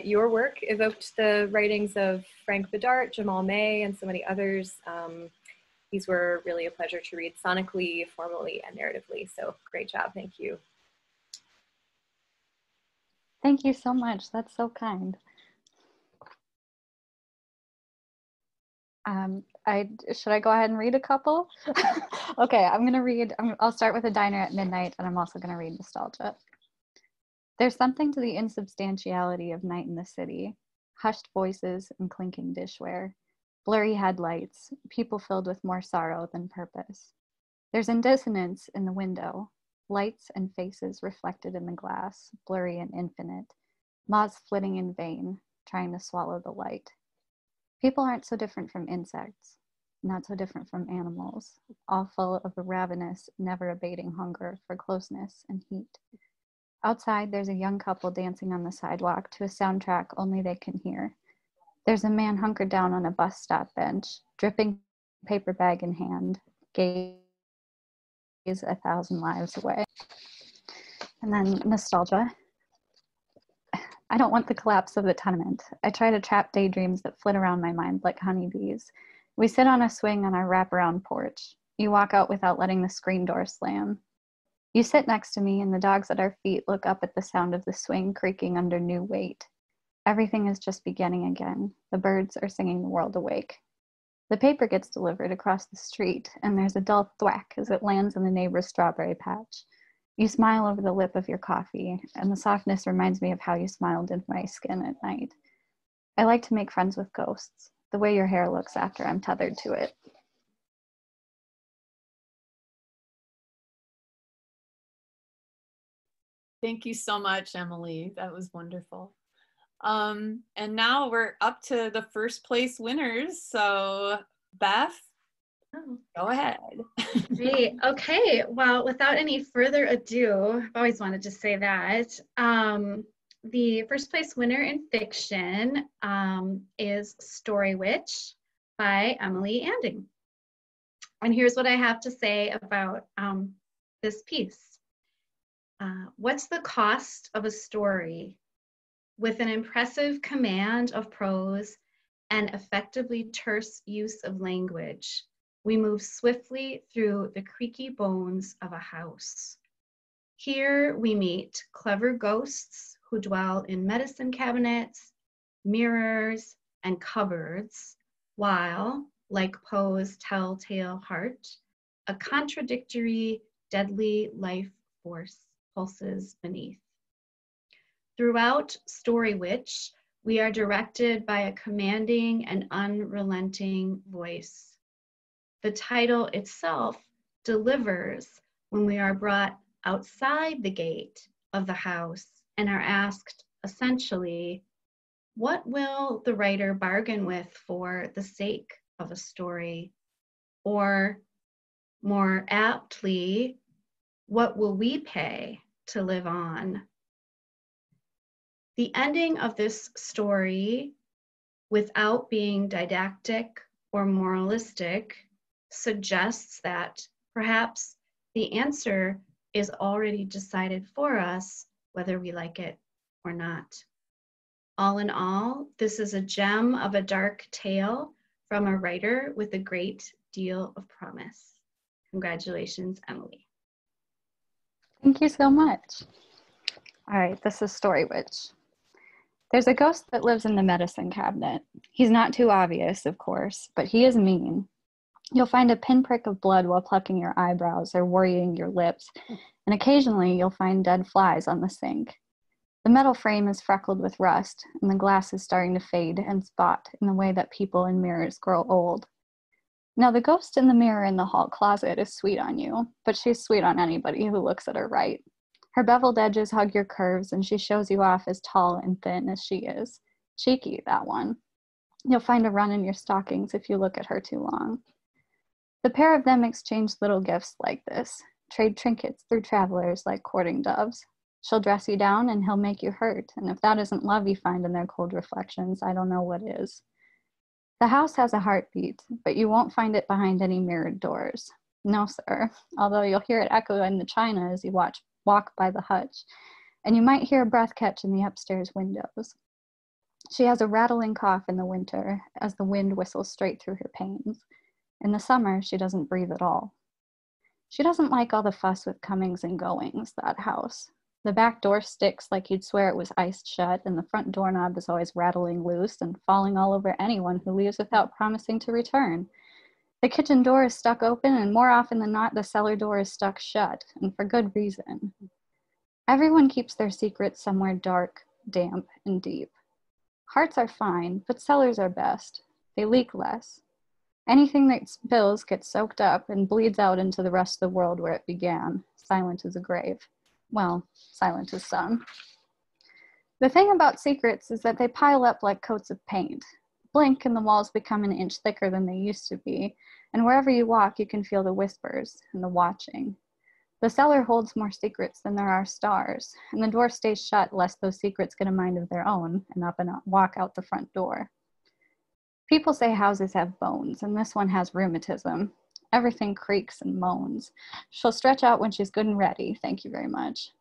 your work evoked the writings of Frank Bedart, Jamal May, and so many others. These were really a pleasure to read sonically, formally, and narratively. So great job, thank you. Thank you so much. That's so kind. Should I go ahead and read a couple? Okay, I'll start with A Diner at Midnight, and I'm also gonna read Nostalgia. There's something to the insubstantiality of night in the city, hushed voices and clinking dishware, blurry headlights, people filled with more sorrow than purpose. There's indissonance in the window, lights and faces reflected in the glass, blurry and infinite, moths flitting in vain, trying to swallow the light. People aren't so different from insects. not so different from animals, all full of a ravenous, never-abating hunger for closeness and heat. Outside, there's a young couple dancing on the sidewalk to a soundtrack only they can hear. There's a man hunkered down on a bus stop bench, dripping paper bag in hand, gaze 1,000 lives away. And then nostalgia. I don't want the collapse of the tenement. I try to trap daydreams that flit around my mind like honeybees. We sit on a swing on our wraparound porch. You walk out without letting the screen door slam. You sit next to me, and the dogs at our feet look up at the sound of the swing creaking under new weight. Everything is just beginning again. The birds are singing the world awake. The paper gets delivered across the street, and there's a dull thwack as it lands in the neighbor's strawberry patch. You smile over the lip of your coffee, and the softness reminds me of how you smiled into my skin at night. I like to make friends with ghosts, the way your hair looks after I'm tethered to it. Thank you so much, Emilie. That was wonderful. And now we're up to the first place winners. So Beth, go ahead. Great. Okay. Well, without any further ado, I've always wanted to say that. The first place winner in fiction is Story Witch by Emilie Anding. And here's what I have to say about this piece. What's the cost of a story? With an impressive command of prose and effectively terse use of language, we move swiftly through the creaky bones of a house. Here we meet clever ghosts who dwell in medicine cabinets, mirrors, and cupboards, while, like Poe's telltale heart, a contradictory, deadly life force pulses beneath. Throughout Story Witch, we are directed by a commanding and unrelenting voice. The title itself delivers when we are brought outside the gate of the house and are asked, essentially, what will the writer bargain with for the sake of a story? Or, more aptly, what will we pay to live on? The ending of this story, without being didactic or moralistic, suggests that perhaps the answer is already decided for us, whether we like it or not. All in all, this is a gem of a dark tale from a writer with a great deal of promise. Congratulations, Emilie. Thank you so much. All right, this is Story Witch. There's a ghost that lives in the medicine cabinet. He's not too obvious, of course, but he is mean. You'll find a pinprick of blood while plucking your eyebrows or worrying your lips, and occasionally you'll find dead flies on the sink. The metal frame is freckled with rust, and the glass is starting to fade and spot in the way that people in mirrors grow old. Now, the ghost in the mirror in the hall closet is sweet on you, but she's sweet on anybody who looks at her right. Her beveled edges hug your curves, and she shows you off as tall and thin as she is. Cheeky, that one. You'll find a run in your stockings if you look at her too long. The pair of them exchange little gifts like this, trade trinkets through travelers like courting doves. She'll dress you down, and he'll make you hurt, and if that isn't love you find in their cold reflections, I don't know what is. The house has a heartbeat, but you won't find it behind any mirrored doors. No, sir, although you'll hear it echo in the china as you walk by the hutch, and you might hear a breath catch in the upstairs windows. She has a rattling cough in the winter as the wind whistles straight through her panes. In the summer, she doesn't breathe at all. She doesn't like all the fuss with comings and goings, that house. The back door sticks like you'd swear it was iced shut, and the front doorknob is always rattling loose and falling all over anyone who leaves without promising to return. The kitchen door is stuck open, and more often than not, the cellar door is stuck shut, and for good reason. Everyone keeps their secrets somewhere dark, damp, and deep. Hearts are fine, but cellars are best. They leak less. Anything that spills gets soaked up and bleeds out into the rest of the world where it began, silent as a grave. Well, silent as some. The thing about secrets is that they pile up like coats of paint. Blink and the walls become an inch thicker than they used to be, and wherever you walk, you can feel the whispers and the watching. The cellar holds more secrets than there are stars, and the door stays shut lest those secrets get a mind of their own and up and walk out the front door. People say houses have bones, and this one has rheumatism. Everything creaks and moans. She'll stretch out when she's good and ready, thank you very much.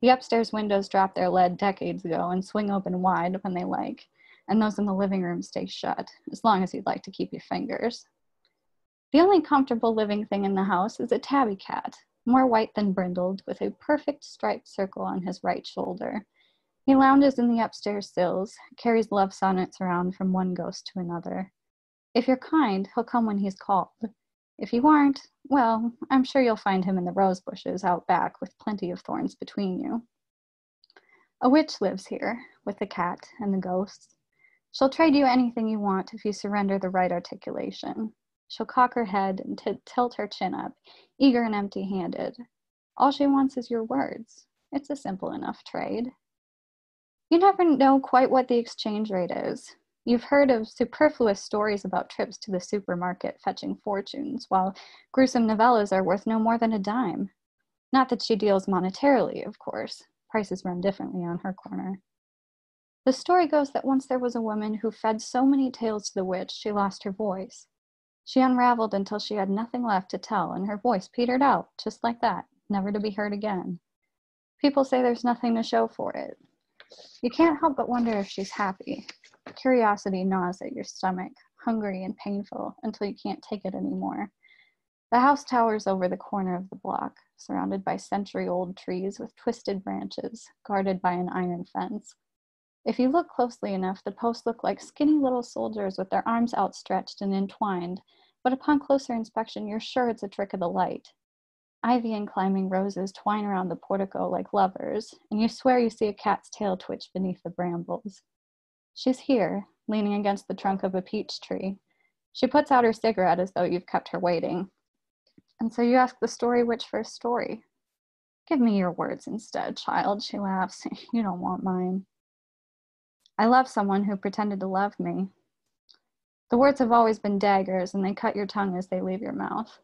The upstairs windows dropped their lead decades ago and swing open wide when they like, and those in the living room stay shut, as long as you'd like to keep your fingers. The only comfortable living thing in the house is a tabby cat, more white than brindled, with a perfect striped circle on his right shoulder. He lounges in the upstairs sills, carries love sonnets around from one ghost to another. If you're kind, he'll come when he's called. If you aren't, well, I'm sure you'll find him in the rose bushes out back with plenty of thorns between you. A witch lives here, with the cat and the ghosts. She'll trade you anything you want if you surrender the right articulation. She'll cock her head and tilt her chin up, eager and empty-handed. All she wants is your words. It's a simple enough trade. You never know quite what the exchange rate is. You've heard of superfluous stories about trips to the supermarket fetching fortunes, while gruesome novellas are worth no more than a dime. Not that she deals monetarily, of course. Prices run differently on her corner. The story goes that once there was a woman who fed so many tales to the witch she lost her voice. She unraveled until she had nothing left to tell, and her voice petered out, just like that, never to be heard again. People say there's nothing to show for it. You can't help but wonder if she's happy. Curiosity gnaws at your stomach, hungry and painful, until you can't take it anymore. The house towers over the corner of the block, surrounded by century-old trees with twisted branches, guarded by an iron fence. If you look closely enough, the posts look like skinny little soldiers with their arms outstretched and entwined, but upon closer inspection, you're sure it's a trick of the light. Ivy and climbing roses twine around the portico like lovers, and you swear you see a cat's tail twitch beneath the brambles. She's here, leaning against the trunk of a peach tree. She puts out her cigarette as though you've kept her waiting. And so you ask the story witch for a story. Give me your words instead, child, she laughs. You don't want mine. I love someone who pretended to love me. The words have always been daggers, and they cut your tongue as they leave your mouth.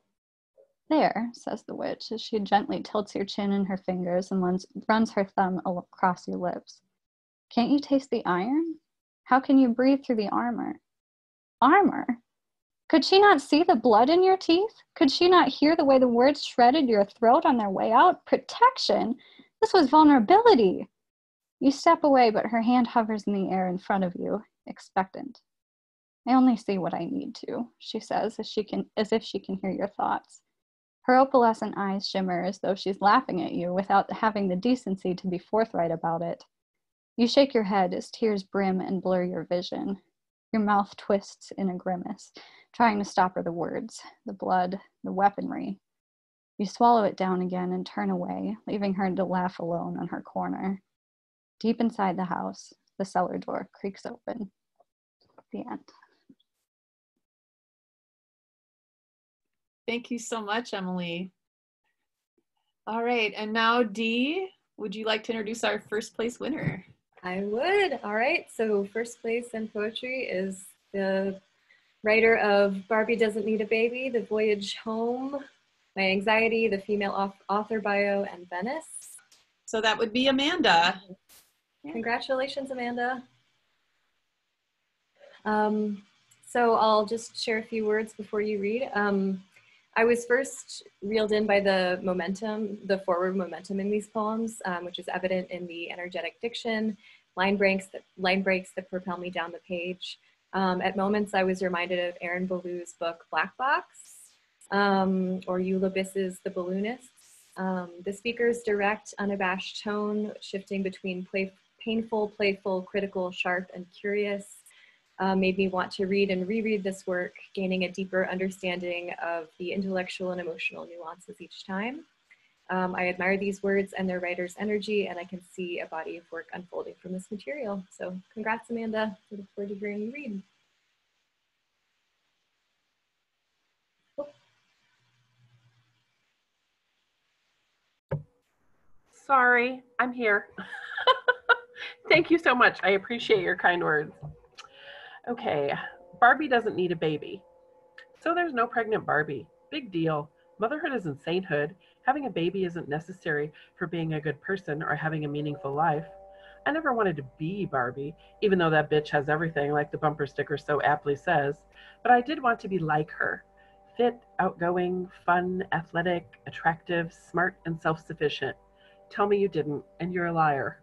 There, says the witch, as she gently tilts your chin in her fingers and runs her thumb across your lips. Can't you taste the iron? How can you breathe through the armor? Armor? Could she not see the blood in your teeth? Could she not hear the way the words shredded your throat on their way out? Protection? This was vulnerability. You step away, but her hand hovers in the air in front of you, expectant. I only see what I need to, she says, as if she can hear your thoughts. Her opalescent eyes shimmer as though she's laughing at you without having the decency to be forthright about it. You shake your head as tears brim and blur your vision. Your mouth twists in a grimace, trying to stop her the words, the blood, the weaponry. You swallow it down again and turn away, leaving her to laugh alone on her corner. Deep inside the house, the cellar door creaks open. The end. Thank you so much, Emilie. All right, and now Dee, would you like to introduce our first place winner? I would. All right, so first place in poetry is the writer of Barbie Doesn't Need a Baby, The Voyage Home, My Anxiety, the female author bio, and Venice. So that would be Amanda. Congratulations, Amanda. So I'll just share a few words before you read. I was first reeled in by the momentum, the forward momentum in these poems, which is evident in the energetic diction, line breaks that propel me down the page. At moments, I was reminded of Aaron Ballou's book, Black Box, or Eula Biss's The Balloonists. The speaker's direct, unabashed tone, shifting between painful, playful, critical, sharp, and curious, made me want to read and reread this work, gaining a deeper understanding of the intellectual and emotional nuances each time. I admire these words and their writer's energy, and I can see a body of work unfolding from this material. So congrats, Amanda. I look forward to hearing you read. Sorry, I'm here. Thank you so much. I appreciate your kind words. Okay, Barbie doesn't need a baby. So there's no pregnant Barbie. Big deal. Motherhood isn't sainthood. Having a baby isn't necessary for being a good person or having a meaningful life. I never wanted to be Barbie, even though that bitch has everything, like the bumper sticker so aptly says. But I did want to be like her. Fit, outgoing, fun, athletic, attractive, smart, and self-sufficient. Tell me you didn't, and you're a liar.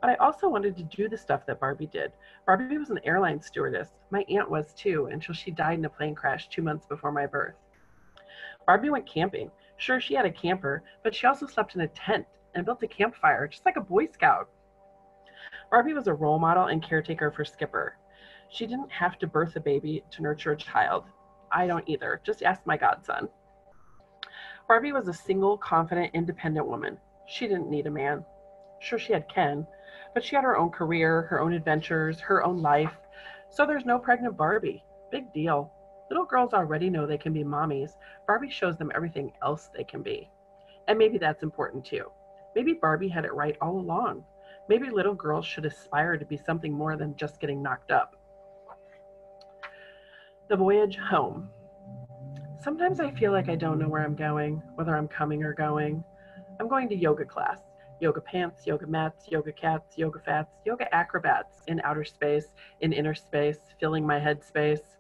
But I also wanted to do the stuff that Barbie did. Barbie was an airline stewardess. My aunt was too, until she died in a plane crash 2 months before my birth. Barbie went camping. Sure, she had a camper, but she also slept in a tent and built a campfire, just like a Boy Scout. Barbie was a role model and caretaker for Skipper. She didn't have to birth a baby to nurture a child. I don't either. Just ask my godson. Barbie was a single, confident, independent woman. She didn't need a man. Sure, she had Ken, but she had her own career, her own adventures, her own life. So there's no pregnant Barbie. Big deal. Little girls already know they can be mommies. Barbie shows them everything else they can be. And maybe that's important too. Maybe Barbie had it right all along. Maybe little girls should aspire to be something more than just getting knocked up. The Voyage Home. Sometimes I feel like I don't know where I'm going, whether I'm coming or going. I'm going to yoga class. Yoga pants, yoga mats, yoga cats, yoga fats, yoga acrobats in outer space, in inner space, filling my head space.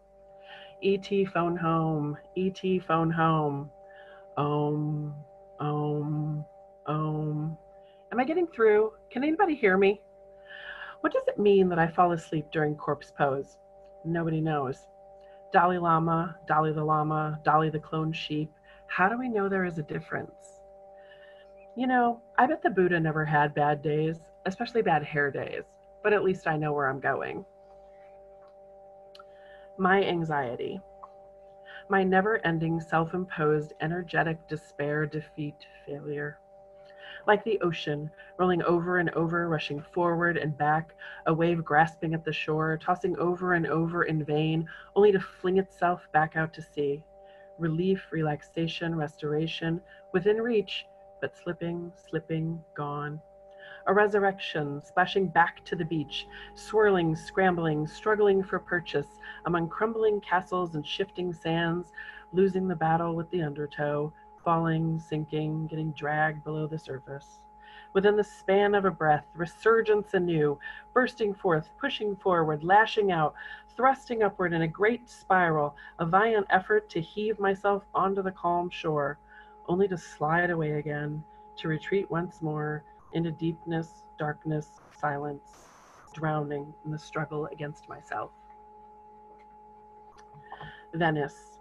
E.T. phone home, E.T. phone home. Om, om, om. Am I getting through? Can anybody hear me? What does it mean that I fall asleep during corpse pose? Nobody knows. Dalai Lama, Dolly the Llama, Dolly the cloned sheep. How do we know there is a difference? You know, I bet the Buddha never had bad days, especially bad hair days, but at least I know where I'm going. My anxiety. My never-ending, self-imposed, energetic despair, defeat, failure. Like the ocean, rolling over and over, rushing forward and back, a wave grasping at the shore, tossing over and over in vain, only to fling itself back out to sea. Relief, relaxation, restoration, within reach, but slipping, slipping, gone. A resurrection, splashing back to the beach, swirling, scrambling, struggling for purchase among crumbling castles and shifting sands, losing the battle with the undertow, falling, sinking, getting dragged below the surface. Within the span of a breath, resurgence anew, bursting forth, pushing forward, lashing out, thrusting upward in a great spiral, a violent effort to heave myself onto the calm shore, only to slide away again, to retreat once more into deepness, darkness, silence, drowning in the struggle against myself. Venice.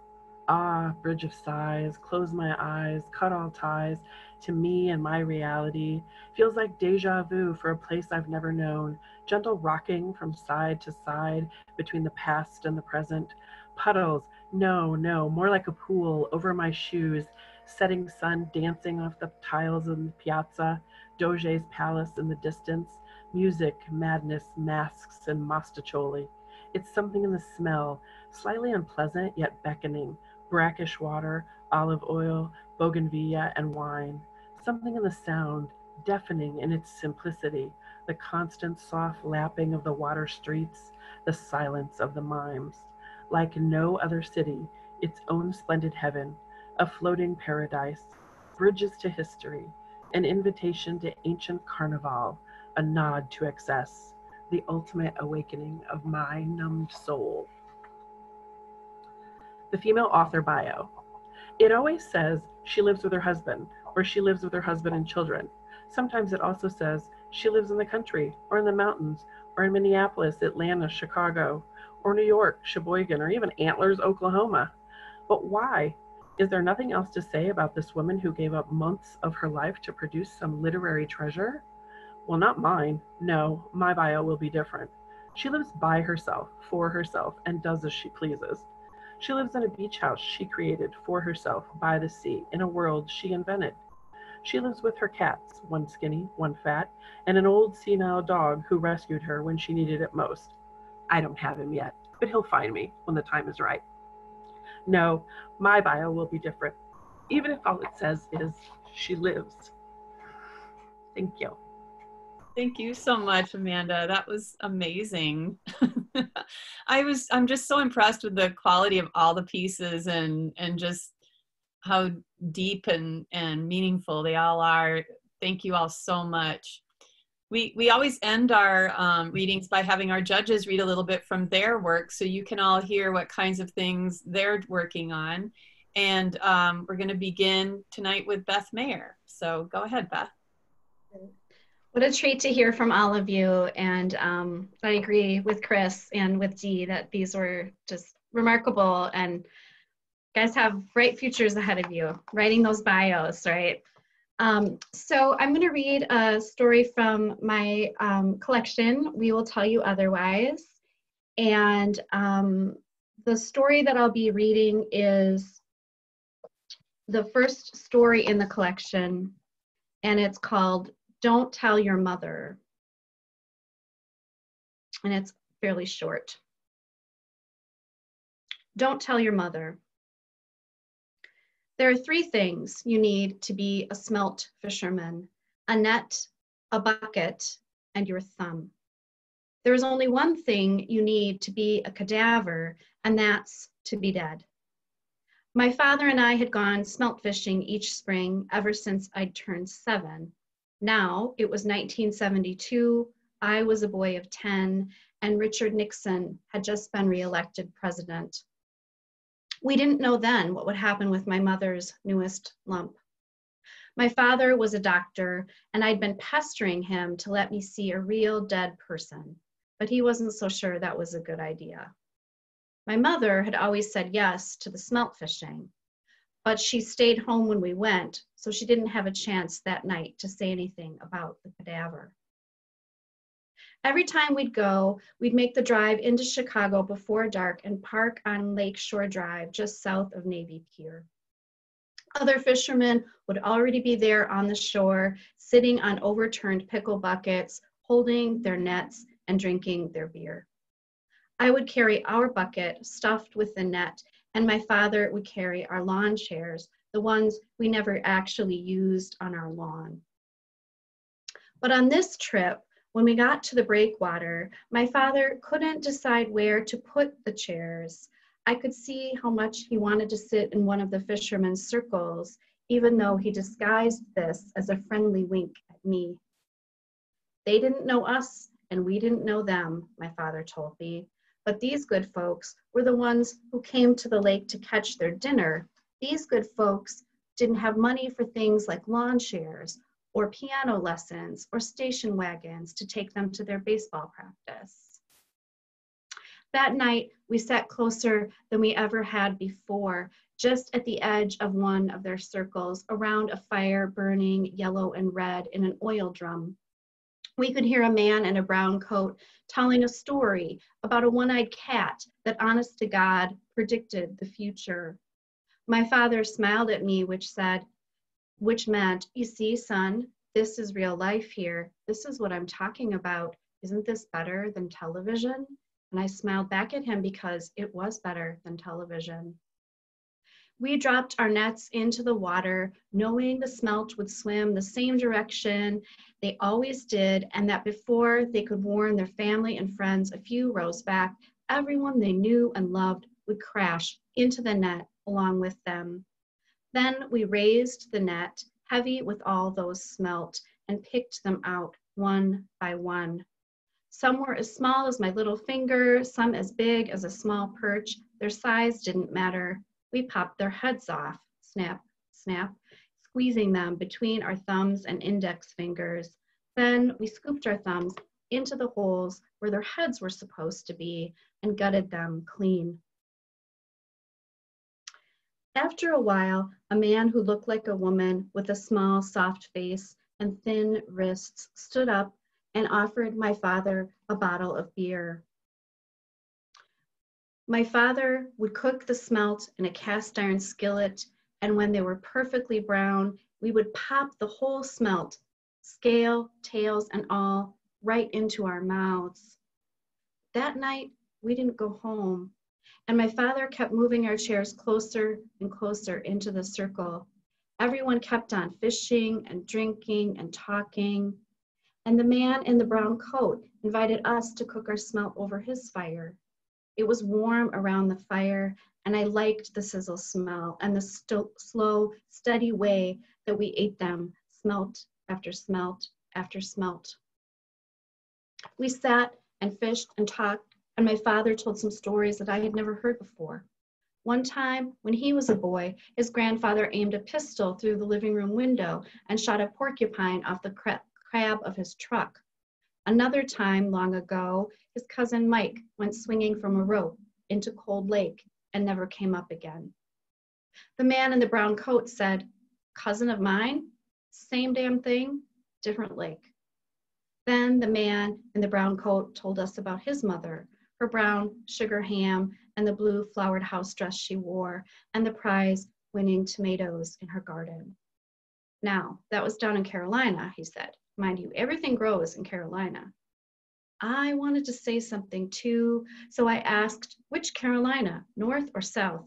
Ah, bridge of sighs, close my eyes, cut all ties to me and my reality. Feels like deja vu for a place I've never known. Gentle rocking from side to side between the past and the present. Puddles, no, more like a pool over my shoes. Setting sun dancing off the tiles in the piazza. Doge's palace in the distance. Music, madness, masks, and mostaccioli. It's something in the smell, slightly unpleasant yet beckoning. Brackish water, olive oil, bougainvillea, and wine. Something in the sound, deafening in its simplicity, the constant soft lapping of the water streets, the silence of the mimes. Like no other city, its own splendid heaven, a floating paradise, bridges to history, an invitation to ancient carnival, a nod to excess, the ultimate awakening of my numbed soul. The female author bio. It always says she lives with her husband, or she lives with her husband and children. Sometimes it also says she lives in the country, or in the mountains, or in Minneapolis, Atlanta, Chicago, or New York, Sheboygan, or even Antlers, Oklahoma. But why? Is there nothing else to say about this woman who gave up months of her life to produce some literary treasure? Well, not mine. No, my bio will be different. She lives by herself, for herself, and does as she pleases. She lives in a beach house she created for herself by the sea in a world she invented. She lives with her cats, one skinny, one fat, and an old senile dog who rescued her when she needed it most. I don't have him yet, but he'll find me when the time is right. No, my bio will be different, even if all it says is she lives. Thank you. Thank you so much, Amanda. That was amazing. I'm just so impressed with the quality of all the pieces and just how deep and meaningful they all are. Thank you all so much. We always end our readings by having our judges read a little bit from their work so you can all hear what kinds of things they're working on. And we're going to begin tonight with Beth Mayer. So go ahead, Beth. What a treat to hear from all of you. And I agree with Chris and with Dee that these were just remarkable, and you guys have bright futures ahead of you, writing those bios, right? So I'm going to read a story from my collection, We Will Tell You Otherwise. And the story that I'll be reading is the first story in the collection, and it's called Don't Tell Your Mother. And it's fairly short. Don't tell your mother. There are 3 things you need to be a smelt fisherman: a net, a bucket, and your thumb. There is only one thing you need to be a cadaver, and that's to be dead. My father and I had gone smelt fishing each spring ever since I'd turned 7. Now it was 1972, I was a boy of 10, and Richard Nixon had just been reelected president. We didn't know then what would happen with my mother's newest lump. My father was a doctor, and I'd been pestering him to let me see a real dead person, but he wasn't so sure that was a good idea. My mother had always said yes to the smelt fishing, but she stayed home when we went, so she didn't have a chance that night to say anything about the cadaver. Every time we'd go, we'd make the drive into Chicago before dark and park on Lakeshore Drive just south of Navy Pier. Other fishermen would already be there on the shore, sitting on overturned pickle buckets, holding their nets and drinking their beer. I would carry our bucket stuffed with the net, and my father would carry our lawn chairs, the ones we never actually used on our lawn. But on this trip, when we got to the breakwater, my father couldn't decide where to put the chairs. I could see how much he wanted to sit in one of the fishermen's circles, even though he disguised this as a friendly wink at me. They didn't know us, and we didn't know them, my father told me. But these good folks were the ones who came to the lake to catch their dinner. These good folks didn't have money for things like lawn chairs or piano lessons or station wagons to take them to their baseball practice. That night, we sat closer than we ever had before, just at the edge of one of their circles, around a fire burning yellow and red in an oil drum. We could hear a man in a brown coat telling a story about a one-eyed cat that, honest to God, predicted the future. My father smiled at me, which meant, you see, son, this is real life here. This is what I'm talking about. Isn't this better than television? And I smiled back at him because it was better than television. We dropped our nets into the water, knowing the smelt would swim the same direction they always did, and that before they could warn their family and friends a few rows back, everyone they knew and loved would crash into the net along with them. Then we raised the net, heavy with all those smelt, and picked them out one by one. Some were as small as my little finger, some as big as a small perch. Their size didn't matter. We popped their heads off, snap, snap, squeezing them between our thumbs and index fingers. Then we scooped our thumbs into the holes where their heads were supposed to be and gutted them clean. After a while, a man who looked like a woman with a small, soft face and thin wrists stood up and offered my father a bottle of beer. My father would cook the smelt in a cast iron skillet, and when they were perfectly brown, we would pop the whole smelt, scale, tails, and all, right into our mouths. That night, we didn't go home, and my father kept moving our chairs closer and closer into the circle. Everyone kept on fishing and drinking and talking. and the man in the brown coat invited us to cook our smelt over his fire. It was warm around the fire, and I liked the sizzle smell and the slow, steady way that we ate them, smelt after smelt after smelt. We sat and fished and talked, and my father told some stories that I had never heard before. One time, when he was a boy, his grandfather aimed a pistol through the living room window and shot a porcupine off the crab of his truck. Another time, long ago, his cousin Mike went swinging from a rope into Cold Lake and never came up again. The man in the brown coat said, "Cousin of mine? Same damn thing, different lake." Then the man in the brown coat told us about his mother, her brown sugar ham, and the blue flowered house dress she wore, and the prize-winning tomatoes in her garden. Now, that was down in Carolina, he said. Mind you, everything grows in Carolina. I wanted to say something too, so I asked, which Carolina, north or south?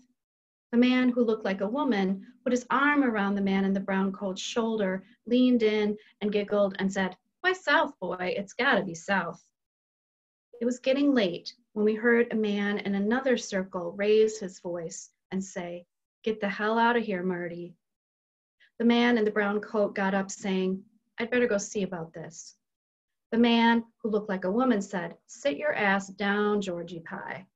The man who looked like a woman put his arm around the man in the brown coat's shoulder, leaned in and giggled and said, "Why south, boy? It's gotta be south." It was getting late when we heard a man in another circle raise his voice and say, "Get the hell out of here, Marty." The man in the brown coat got up saying, "I'd better go see about this." The man who looked like a woman said, "Sit your ass down, Georgie Pie."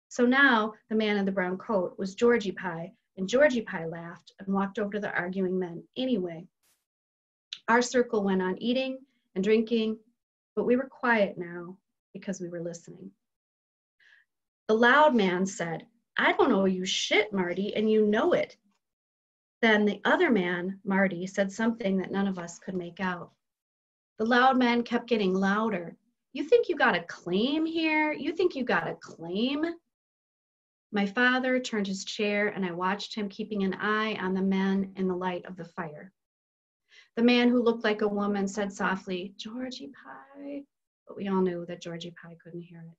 So now the man in the brown coat was Georgie Pie, and Georgie Pie laughed and walked over to the arguing men anyway. Our circle went on eating and drinking, but we were quiet now because we were listening. The loud man said, "I don't owe you shit, Marty, and you know it." Then the other man, Marty, said something that none of us could make out. The loud man kept getting louder. "You think you got a claim here? You think you got a claim?" My father turned his chair and I watched him keeping an eye on the men in the light of the fire. The man who looked like a woman said softly, "Georgie Pie," but we all knew that Georgie Pie couldn't hear it.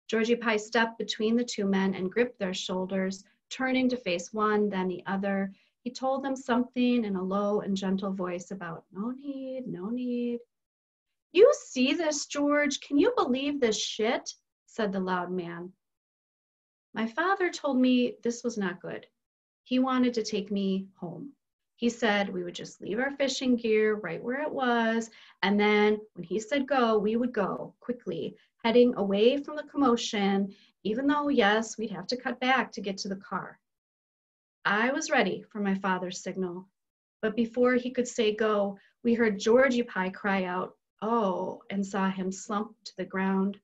Georgie Pie stepped between the two men and gripped their shoulders, turning to face one, then the other. He told them something in a low and gentle voice about no need, no need. "You see this, George? Can you believe this shit?" said the loud man. My father told me this was not good. He wanted to take me home. He said we would just leave our fishing gear right where it was, and then when he said go, we would go quickly, heading away from the commotion, even though, yes, we'd have to cut back to get to the car. I was ready for my father's signal, but before he could say go, we heard Georgie Pie cry out, "Oh," and saw him slump to the ground.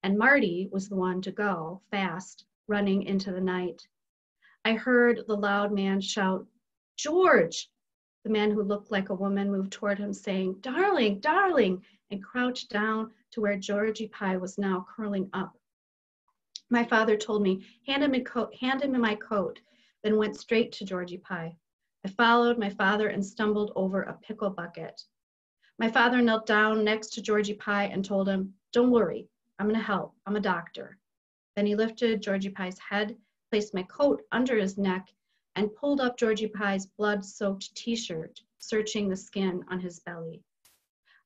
And Marty was the one to go, fast, running into the night. I heard the loud man shout, "George!" The man who looked like a woman moved toward him saying, "Darling, darling," and crouched down to where Georgie Pie was now curling up. My father told me, hand him my coat, then went straight to Georgie Pie. I followed my father and stumbled over a pickle bucket. My father knelt down next to Georgie Pie and told him, "Don't worry, I'm gonna help, I'm a doctor." Then he lifted Georgie Pie's head, placed my coat under his neck, and pulled up Georgie Pie's blood-soaked t-shirt, searching the skin on his belly.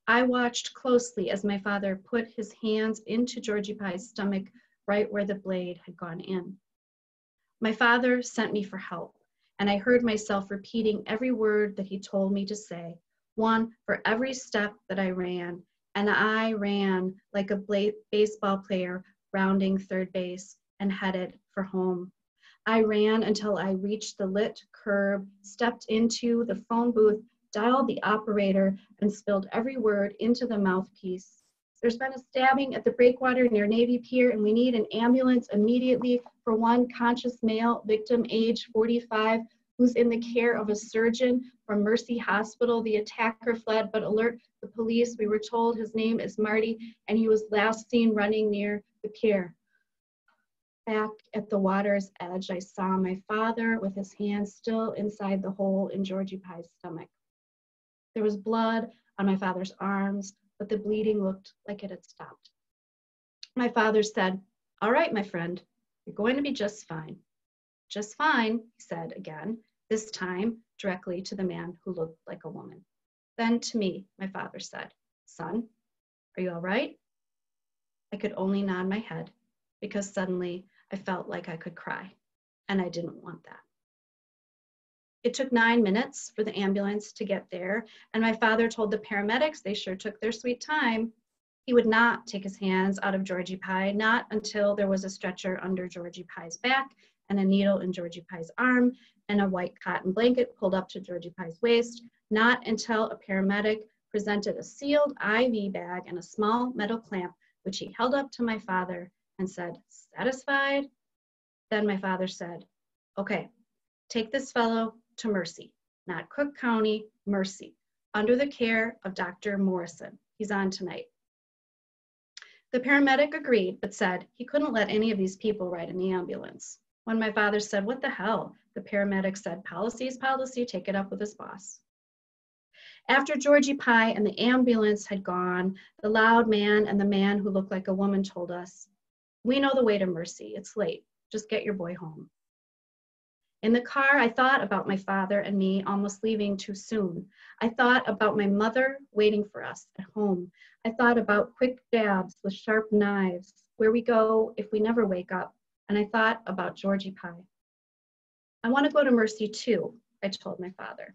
I watched closely as my father put his hands into Georgie Pie's stomach right where the blade had gone in. My father sent me for help, and I heard myself repeating every word that he told me to say, one for every step that I ran, and I ran like a baseball player rounding third base and headed for home. I ran until I reached the lit curb, stepped into the phone booth, dialed the operator, and spilled every word into the mouthpiece. "There's been a stabbing at the breakwater near Navy Pier, and we need an ambulance immediately for one conscious male, victim age 45, who's in the care of a surgeon from Mercy Hospital. The attacker fled, but alert the police. We were told his name is Marty, and he was last seen running near the pier." Back at the water's edge, I saw my father with his hands still inside the hole in Georgie Pie's stomach. There was blood on my father's arms, but the bleeding looked like it had stopped. My father said, "All right, my friend, you're going to be just fine." "Just fine," he said again, this time directly to the man who looked like a woman. Then to me, my father said, "Son, are you all right?" I could only nod my head because suddenly I felt like I could cry, and I didn't want that. It took 9 minutes for the ambulance to get there, and my father told the paramedics they sure took their sweet time. He would not take his hands out of Georgie Pie, not until there was a stretcher under Georgie Pie's back and a needle in Georgie Pie's arm and a white cotton blanket pulled up to Georgie Pie's waist, not until a paramedic presented a sealed IV bag and a small metal clamp, which he held up to my father and said, "Satisfied?" Then my father said, "Okay, take this fellow to Mercy, not Cook County, Mercy, under the care of Dr. Morrison. He's on tonight." The paramedic agreed, but said he couldn't let any of these people ride in the ambulance. When my father said, "What the hell?" the paramedic said, "Policy is policy, take it up with his boss." After Georgie Pie and the ambulance had gone, the loud man and the man who looked like a woman told us, "We know the way to Mercy. It's late. Just get your boy home." In the car, I thought about my father and me almost leaving too soon. I thought about my mother waiting for us at home. I thought about quick dabs with sharp knives, where we go if we never wake up. And I thought about Georgie Pie. "I want to go to Mercy too," I told my father.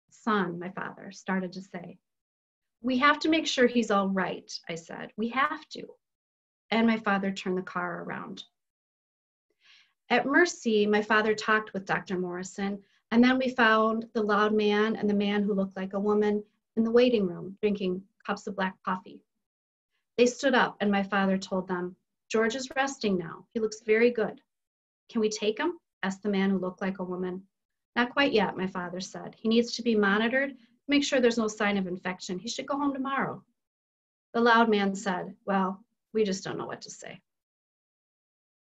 "Son," my father started to say. "We have to make sure he's all right," I said. "We have to." And my father turned the car around. At Mercy, my father talked with Dr. Morrison, and then we found the loud man and the man who looked like a woman in the waiting room drinking cups of black coffee. They stood up and my father told them, "George is resting now. He looks very good." "Can we take him?" asked the man who looked like a woman. "Not quite yet," my father said. "He needs to be monitored to make sure there's no sign of infection. He should go home tomorrow." The loud man said, "Well, we just don't know what to say."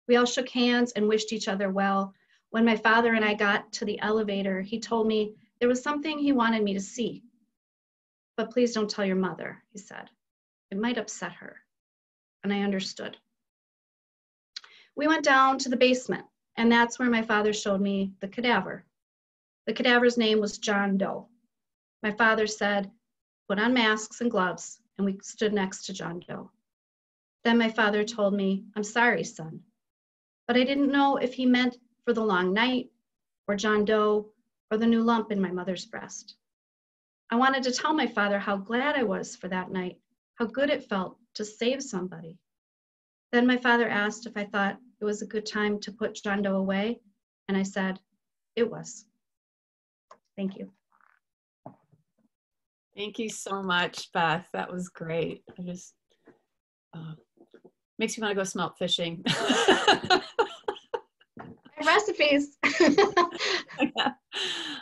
We all shook hands and wished each other well. When my father and I got to the elevator, he told me there was something he wanted me to see. "But please don't tell your mother," he said. "It might upset her." And I understood. We went down to the basement, and that's where my father showed me the cadaver. The cadaver's name was John Doe. My father said, "Put on masks and gloves," and we stood next to John Doe. Then my father told me, "I'm sorry, son." But I didn't know if he meant for the long night, or John Doe, or the new lump in my mother's breast. I wanted to tell my father how glad I was for that night, how good it felt to save somebody. Then my father asked if I thought it was a good time to put John Doe away, and I said, it was. Thank you. Thank you so much, Beth. That was great. I just makes me want to go smelt fishing. Recipes. Yeah.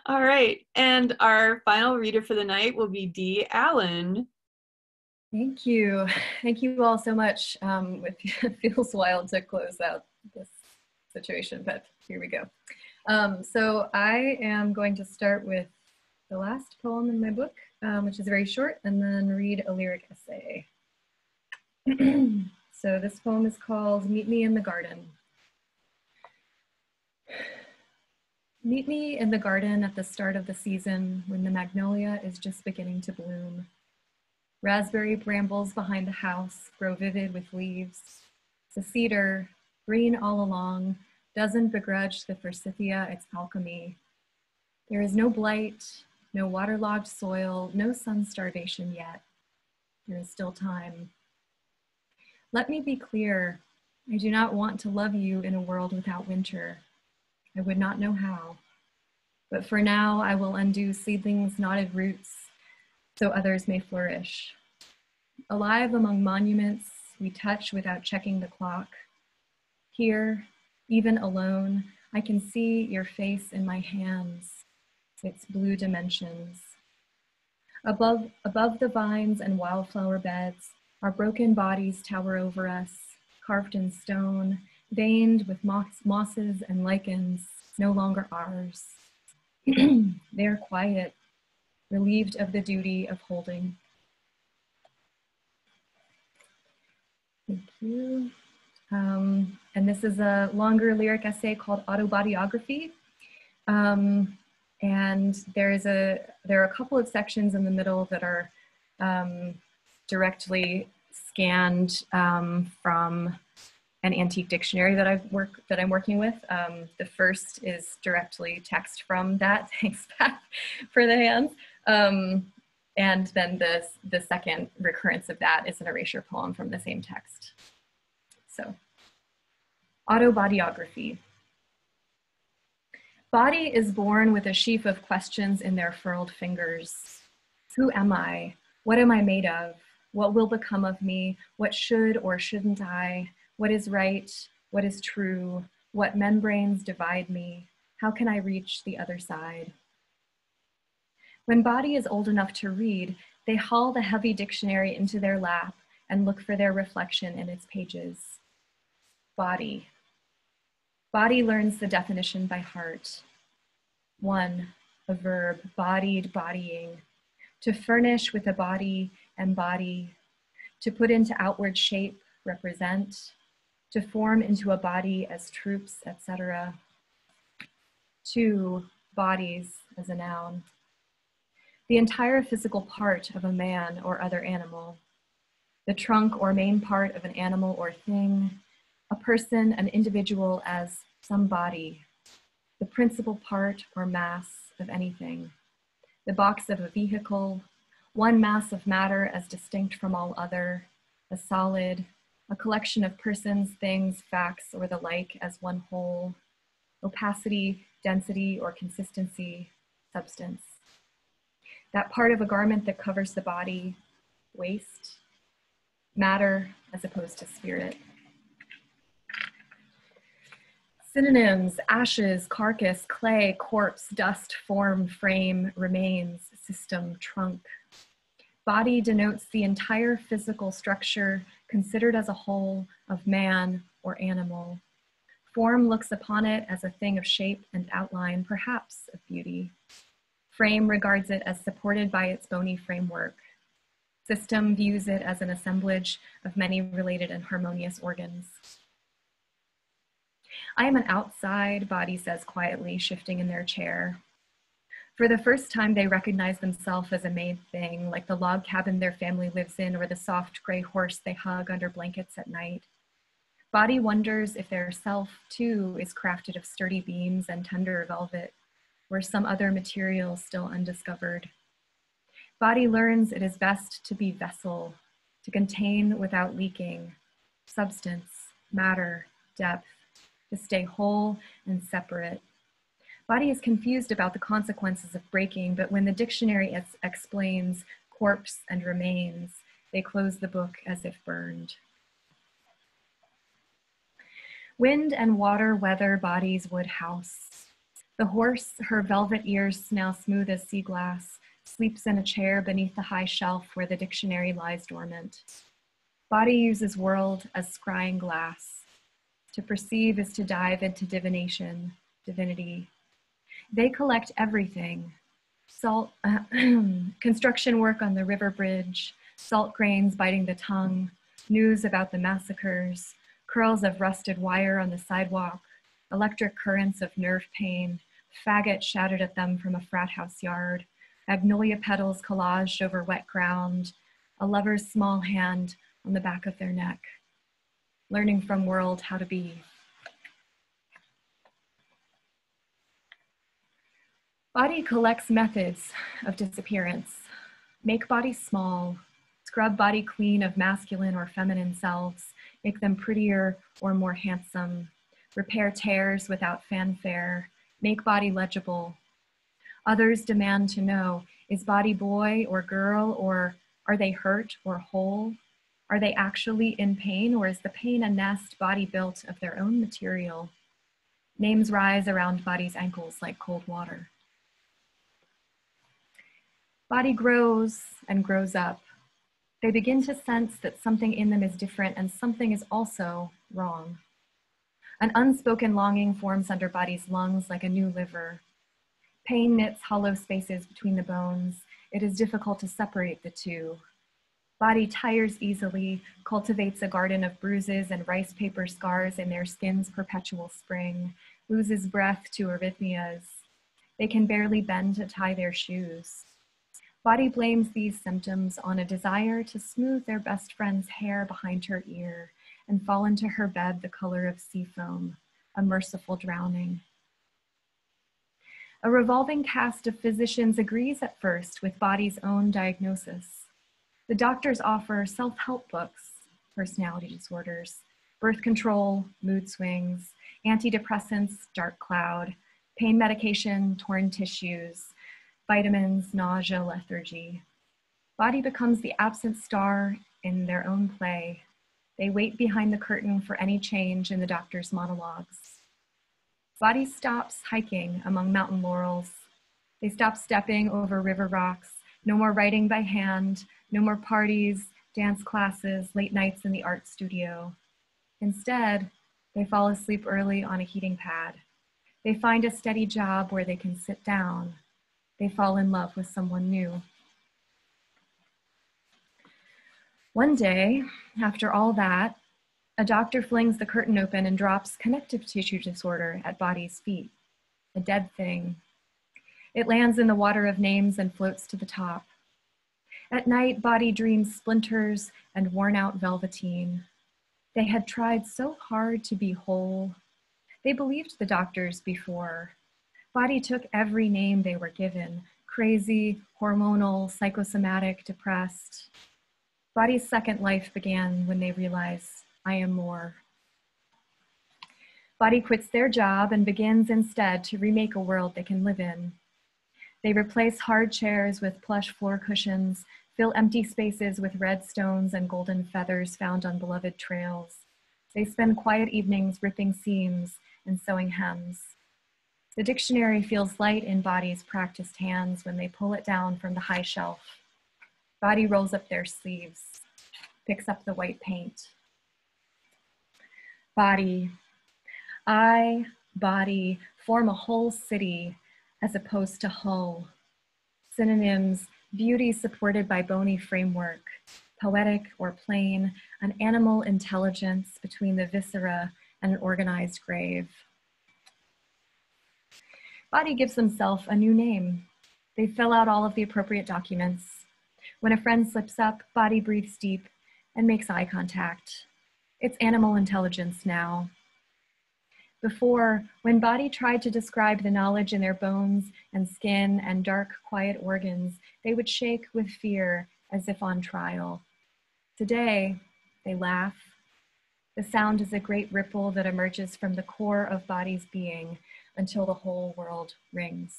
All right. And our final reader for the night will be Dee Allen. Thank you. Thank you all so much. It feels wild to close out this situation, but here we go. So I am going to start with the last poem in my book, which is very short, and then read a lyric essay. So this poem is called Meet Me in the Garden. Meet me in the garden at the start of the season when the magnolia is just beginning to bloom. Raspberry brambles behind the house grow vivid with leaves. The cedar, green all along, doesn't begrudge the forsythia its alchemy. There is no blight, no waterlogged soil, no sun starvation yet. There is still time. Let me be clear. I do not want to love you in a world without winter. I would not know how. But for now, I will undo seedlings' knotted roots so others may flourish. Alive among monuments, we touch without checking the clock. Here, even alone, I can see your face in my hands, its blue dimensions. Above the vines and wildflower beds, our broken bodies tower over us, carved in stone, veined with mosses and lichens, no longer ours. They are quiet, relieved of the duty of holding. Thank you. And this is a longer lyric essay called Autobiography. And there are a couple of sections in the middle that are directly scanned from an antique dictionary that I'm working with. The first is directly text from that. Thanks, Pat, for the hands. And then the second recurrence of that is an erasure poem from the same text. So, autobiography. Body is born with a sheaf of questions in their furled fingers. Who am I? What am I made of? What will become of me? What should or shouldn't I? What is right? What is true? What membranes divide me? How can I reach the other side? When body is old enough to read, they haul the heavy dictionary into their lap and look for their reflection in its pages. Body. Body learns the definition by heart. 1, a verb, bodied, bodying. To furnish with a body, embody. To put into outward shape, represent. To form into a body as troops, etc. 2, bodies as a noun. The entire physical part of a man or other animal. The trunk or main part of an animal or thing. A person, an individual as some body. The principal part or mass of anything. The box of a vehicle. One mass of matter as distinct from all other. A solid. A collection of persons, things, facts, or the like as one whole. Opacity, density, or consistency, substance. That part of a garment that covers the body, waist. Matter as opposed to spirit. Synonyms: ashes, carcass, clay, corpse, dust, form, frame, remains, system, trunk. Body denotes the entire physical structure considered as a whole of man or animal. Form looks upon it as a thing of shape and outline, perhaps of beauty. Frame regards it as supported by its bony framework. System views it as an assemblage of many related and harmonious organs. I am an outside, body says quietly, shifting in their chair. For the first time, they recognize themselves as a made thing, like the log cabin their family lives in or the soft gray horse they hug under blankets at night. Body wonders if their self, too, is crafted of sturdy beams and tender velvet, or some other material still undiscovered. Body learns it is best to be vessel, to contain without leaking, substance, matter, depth, to stay whole and separate. Body is confused about the consequences of breaking, but when the dictionary explains corpse and remains, they close the book as if burned. Wind and water, weather, bodies, wood, house. The horse, her velvet ears now smooth as sea glass, sleeps in a chair beneath the high shelf where the dictionary lies dormant. Body uses world as scrying glass. To perceive is to dive into divination, divinity. They collect everything. Salt, construction work on the river bridge, salt grains biting the tongue, news about the massacres, curls of rusted wire on the sidewalk, electric currents of nerve pain, faggot shouted at them from a frat house yard, magnolia petals collaged over wet ground, a lover's small hand on the back of their neck, learning from world how to be. Body collects methods of disappearance. Make body small, scrub body clean of masculine or feminine selves, make them prettier or more handsome, repair tears without fanfare, make body legible. Others demand to know, is body boy or girl, or are they hurt or whole? Are they actually in pain, or is the pain a nest body built of their own material? Names rise around body's ankles like cold water. Body grows and grows up. They begin to sense that something in them is different and something is also wrong. An unspoken longing forms under body's lungs like a new liver. Pain knits hollow spaces between the bones. It is difficult to separate the two. Body tires easily, cultivates a garden of bruises and rice paper scars in their skin's perpetual spring, loses breath to arrhythmias. They can barely bend to tie their shoes. Body blames these symptoms on a desire to smooth their best friend's hair behind her ear and fall into her bed the color of sea foam, a merciful drowning. A revolving cast of physicians agrees at first with Body's own diagnosis. The doctors offer self-help books, personality disorders, birth control, mood swings, antidepressants, dark cloud, pain medication, torn tissues, vitamins, nausea, lethargy. Body becomes the absent star in their own play. They wait behind the curtain for any change in the doctor's monologues. Body stops hiking among mountain laurels. They stop stepping over river rocks. No more writing by hand, no more parties, dance classes, late nights in the art studio. Instead, they fall asleep early on a heating pad. They find a steady job where they can sit down. They fall in love with someone new. One day, after all that, a doctor flings the curtain open and drops connective tissue disorder at Body's feet, a dead thing. It lands in the water of names and floats to the top. At night, Body dreams splinters and worn out velveteen. They had tried so hard to be whole. They believed the doctors before. Body took every name they were given: crazy, hormonal, psychosomatic, depressed. Body's second life began when they realized, I am more. Body quits their job and begins instead to remake a world they can live in. They replace hard chairs with plush floor cushions, fill empty spaces with red stones and golden feathers found on beloved trails. They spend quiet evenings ripping seams and sewing hems. The dictionary feels light in Body's practiced hands when they pull it down from the high shelf. Body rolls up their sleeves, picks up the white paint. Body, I, Body, form a whole city as opposed to hull. Synonyms: beauty supported by bony framework, poetic or plain, an animal intelligence between the viscera and an organized grave. Body gives himself a new name. They fill out all of the appropriate documents. When a friend slips up, Body breathes deep and makes eye contact. It's animal intelligence now. Before, when Body tried to describe the knowledge in their bones and skin and dark, quiet organs, they would shake with fear as if on trial. Today, they laugh. The sound is a great ripple that emerges from the core of Body's being until the whole world rings.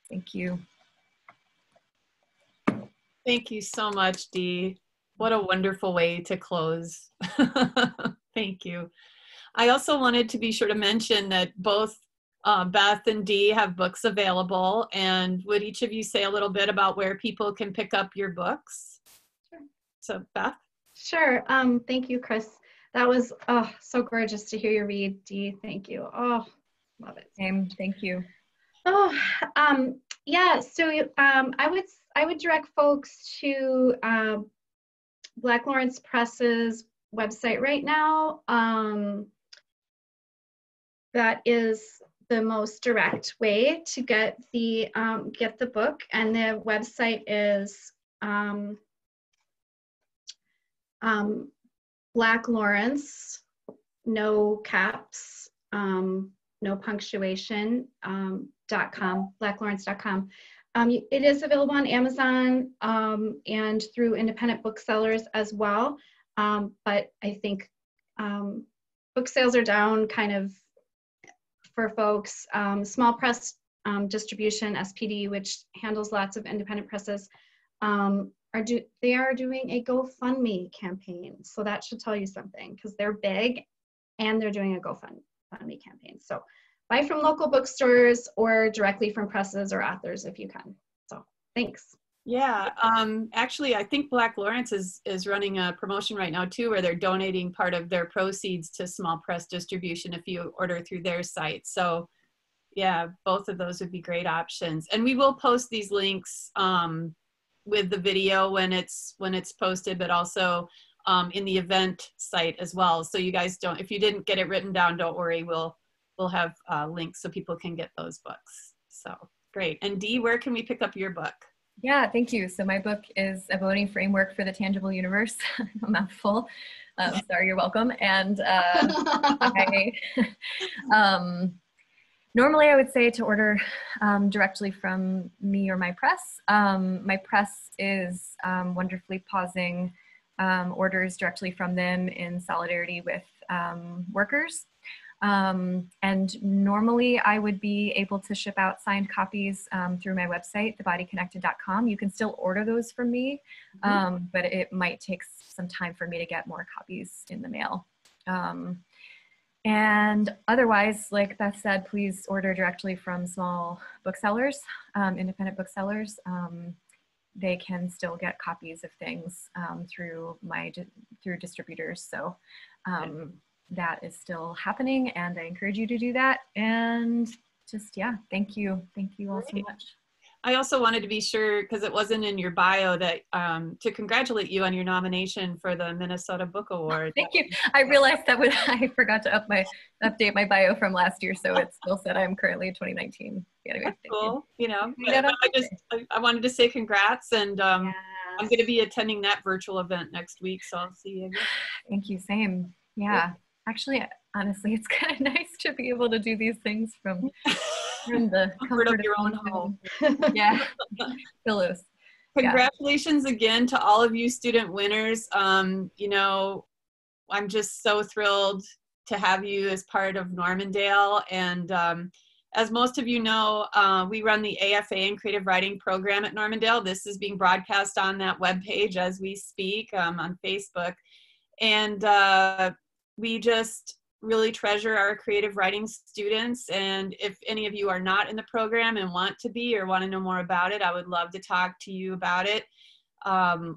Thank you. Thank you so much, Dee. What a wonderful way to close. Thank you. I also wanted to be sure to mention that both Beth and Dee have books available, and would each of you say a little bit about where people can pick up your books? Sure. So Beth? Sure. Thank you, Chris. That was so gorgeous to hear you read, Dee. Thank you. Oh, love it. Same. Thank you. Oh, yeah. So I would direct folks to Black Lawrence Press's website right now. That is the most direct way to get the book, and the website is Black Lawrence, no caps, no punctuation, .com, blacklawrence.com. It is available on Amazon and through independent booksellers as well. But I think book sales are down kind of for folks. Small press distribution, SPD, which handles lots of independent presses, they are doing a GoFundMe campaign. So that should tell you something, because they're big and they're doing a GoFundMe campaign. So buy from local bookstores or directly from presses or authors if you can. So thanks. Yeah, actually, I think Black Lawrence is running a promotion right now too, where they're donating part of their proceeds to small press distribution if you order through their site. So yeah, both of those would be great options. And we will post these links with the video when it's posted, but also in the event site as well. So you guys don't, if you didn't get it written down, don't worry, we'll have links so people can get those books. So great. And Dee, where can we pick up your book? Yeah, thank you. So my book is A Voting Framework for the Tangible Universe, a mouthful. Sorry, you're welcome. And normally I would say to order directly from me or my press. My press is wonderfully pausing orders directly from them in solidarity with workers. And normally I would be able to ship out signed copies through my website, thebodyconnected.com. You can still order those from me, but it might take some time for me to get more copies in the mail. And otherwise, like Beth said, please order directly from small booksellers, independent booksellers. They can still get copies of things through distributors. So that is still happening, and I encourage you to do that. And just, yeah, thank you all so much. I also wanted to be sure, because it wasn't in your bio, that to congratulate you on your nomination for the Minnesota Book Award. Thank you. I realized I forgot to update my bio from last year, so it still said I'm currently 2019. Anyway, that's cool. You know, I wanted to say congrats, and I'm going to be attending that virtual event next week, so I'll see you again. Thank you. Same. Yeah. Actually, honestly, it's kind of nice to be able to do these things from the comfort of your own home. Yeah, pillows. Congratulations again to all of you student winners. You know, I'm just so thrilled to have you as part of Normandale. And as most of you know, we run the AFA and Creative Writing program at Normandale. This is being broadcast on that webpage as we speak on Facebook. And we just really treasure our creative writing students. And if any of you are not in the program and want to be or want to know more about it, I would love to talk to you about it.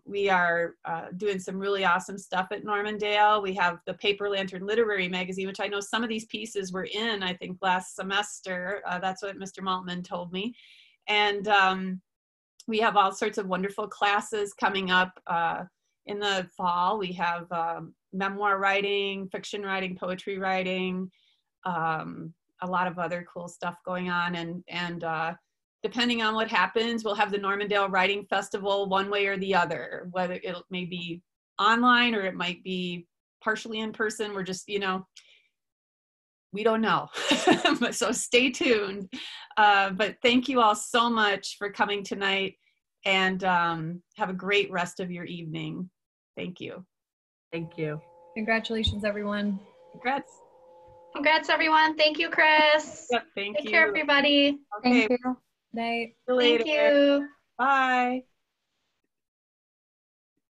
We are doing some really awesome stuff at Normandale. We have the Paper Lantern Literary Magazine, which I know some of these pieces were in, I think, last semester. That's what Mr. Maltman told me. And we have all sorts of wonderful classes coming up in the fall. We have memoir writing, fiction writing, poetry writing, a lot of other cool stuff going on. And depending on what happens, we'll have the Normandale Writing Festival one way or the other, whether it may be online or it might be partially in person. We're just, you know, we don't know. So stay tuned. But thank you all so much for coming tonight, and have a great rest of your evening. Thank you. Thank you. Congratulations, everyone. Congrats. Congrats, everyone. Thank you, Chris. Yep, thank you. Take care, everybody. Okay. Thank you. Night. See you later. Thank you. Bye.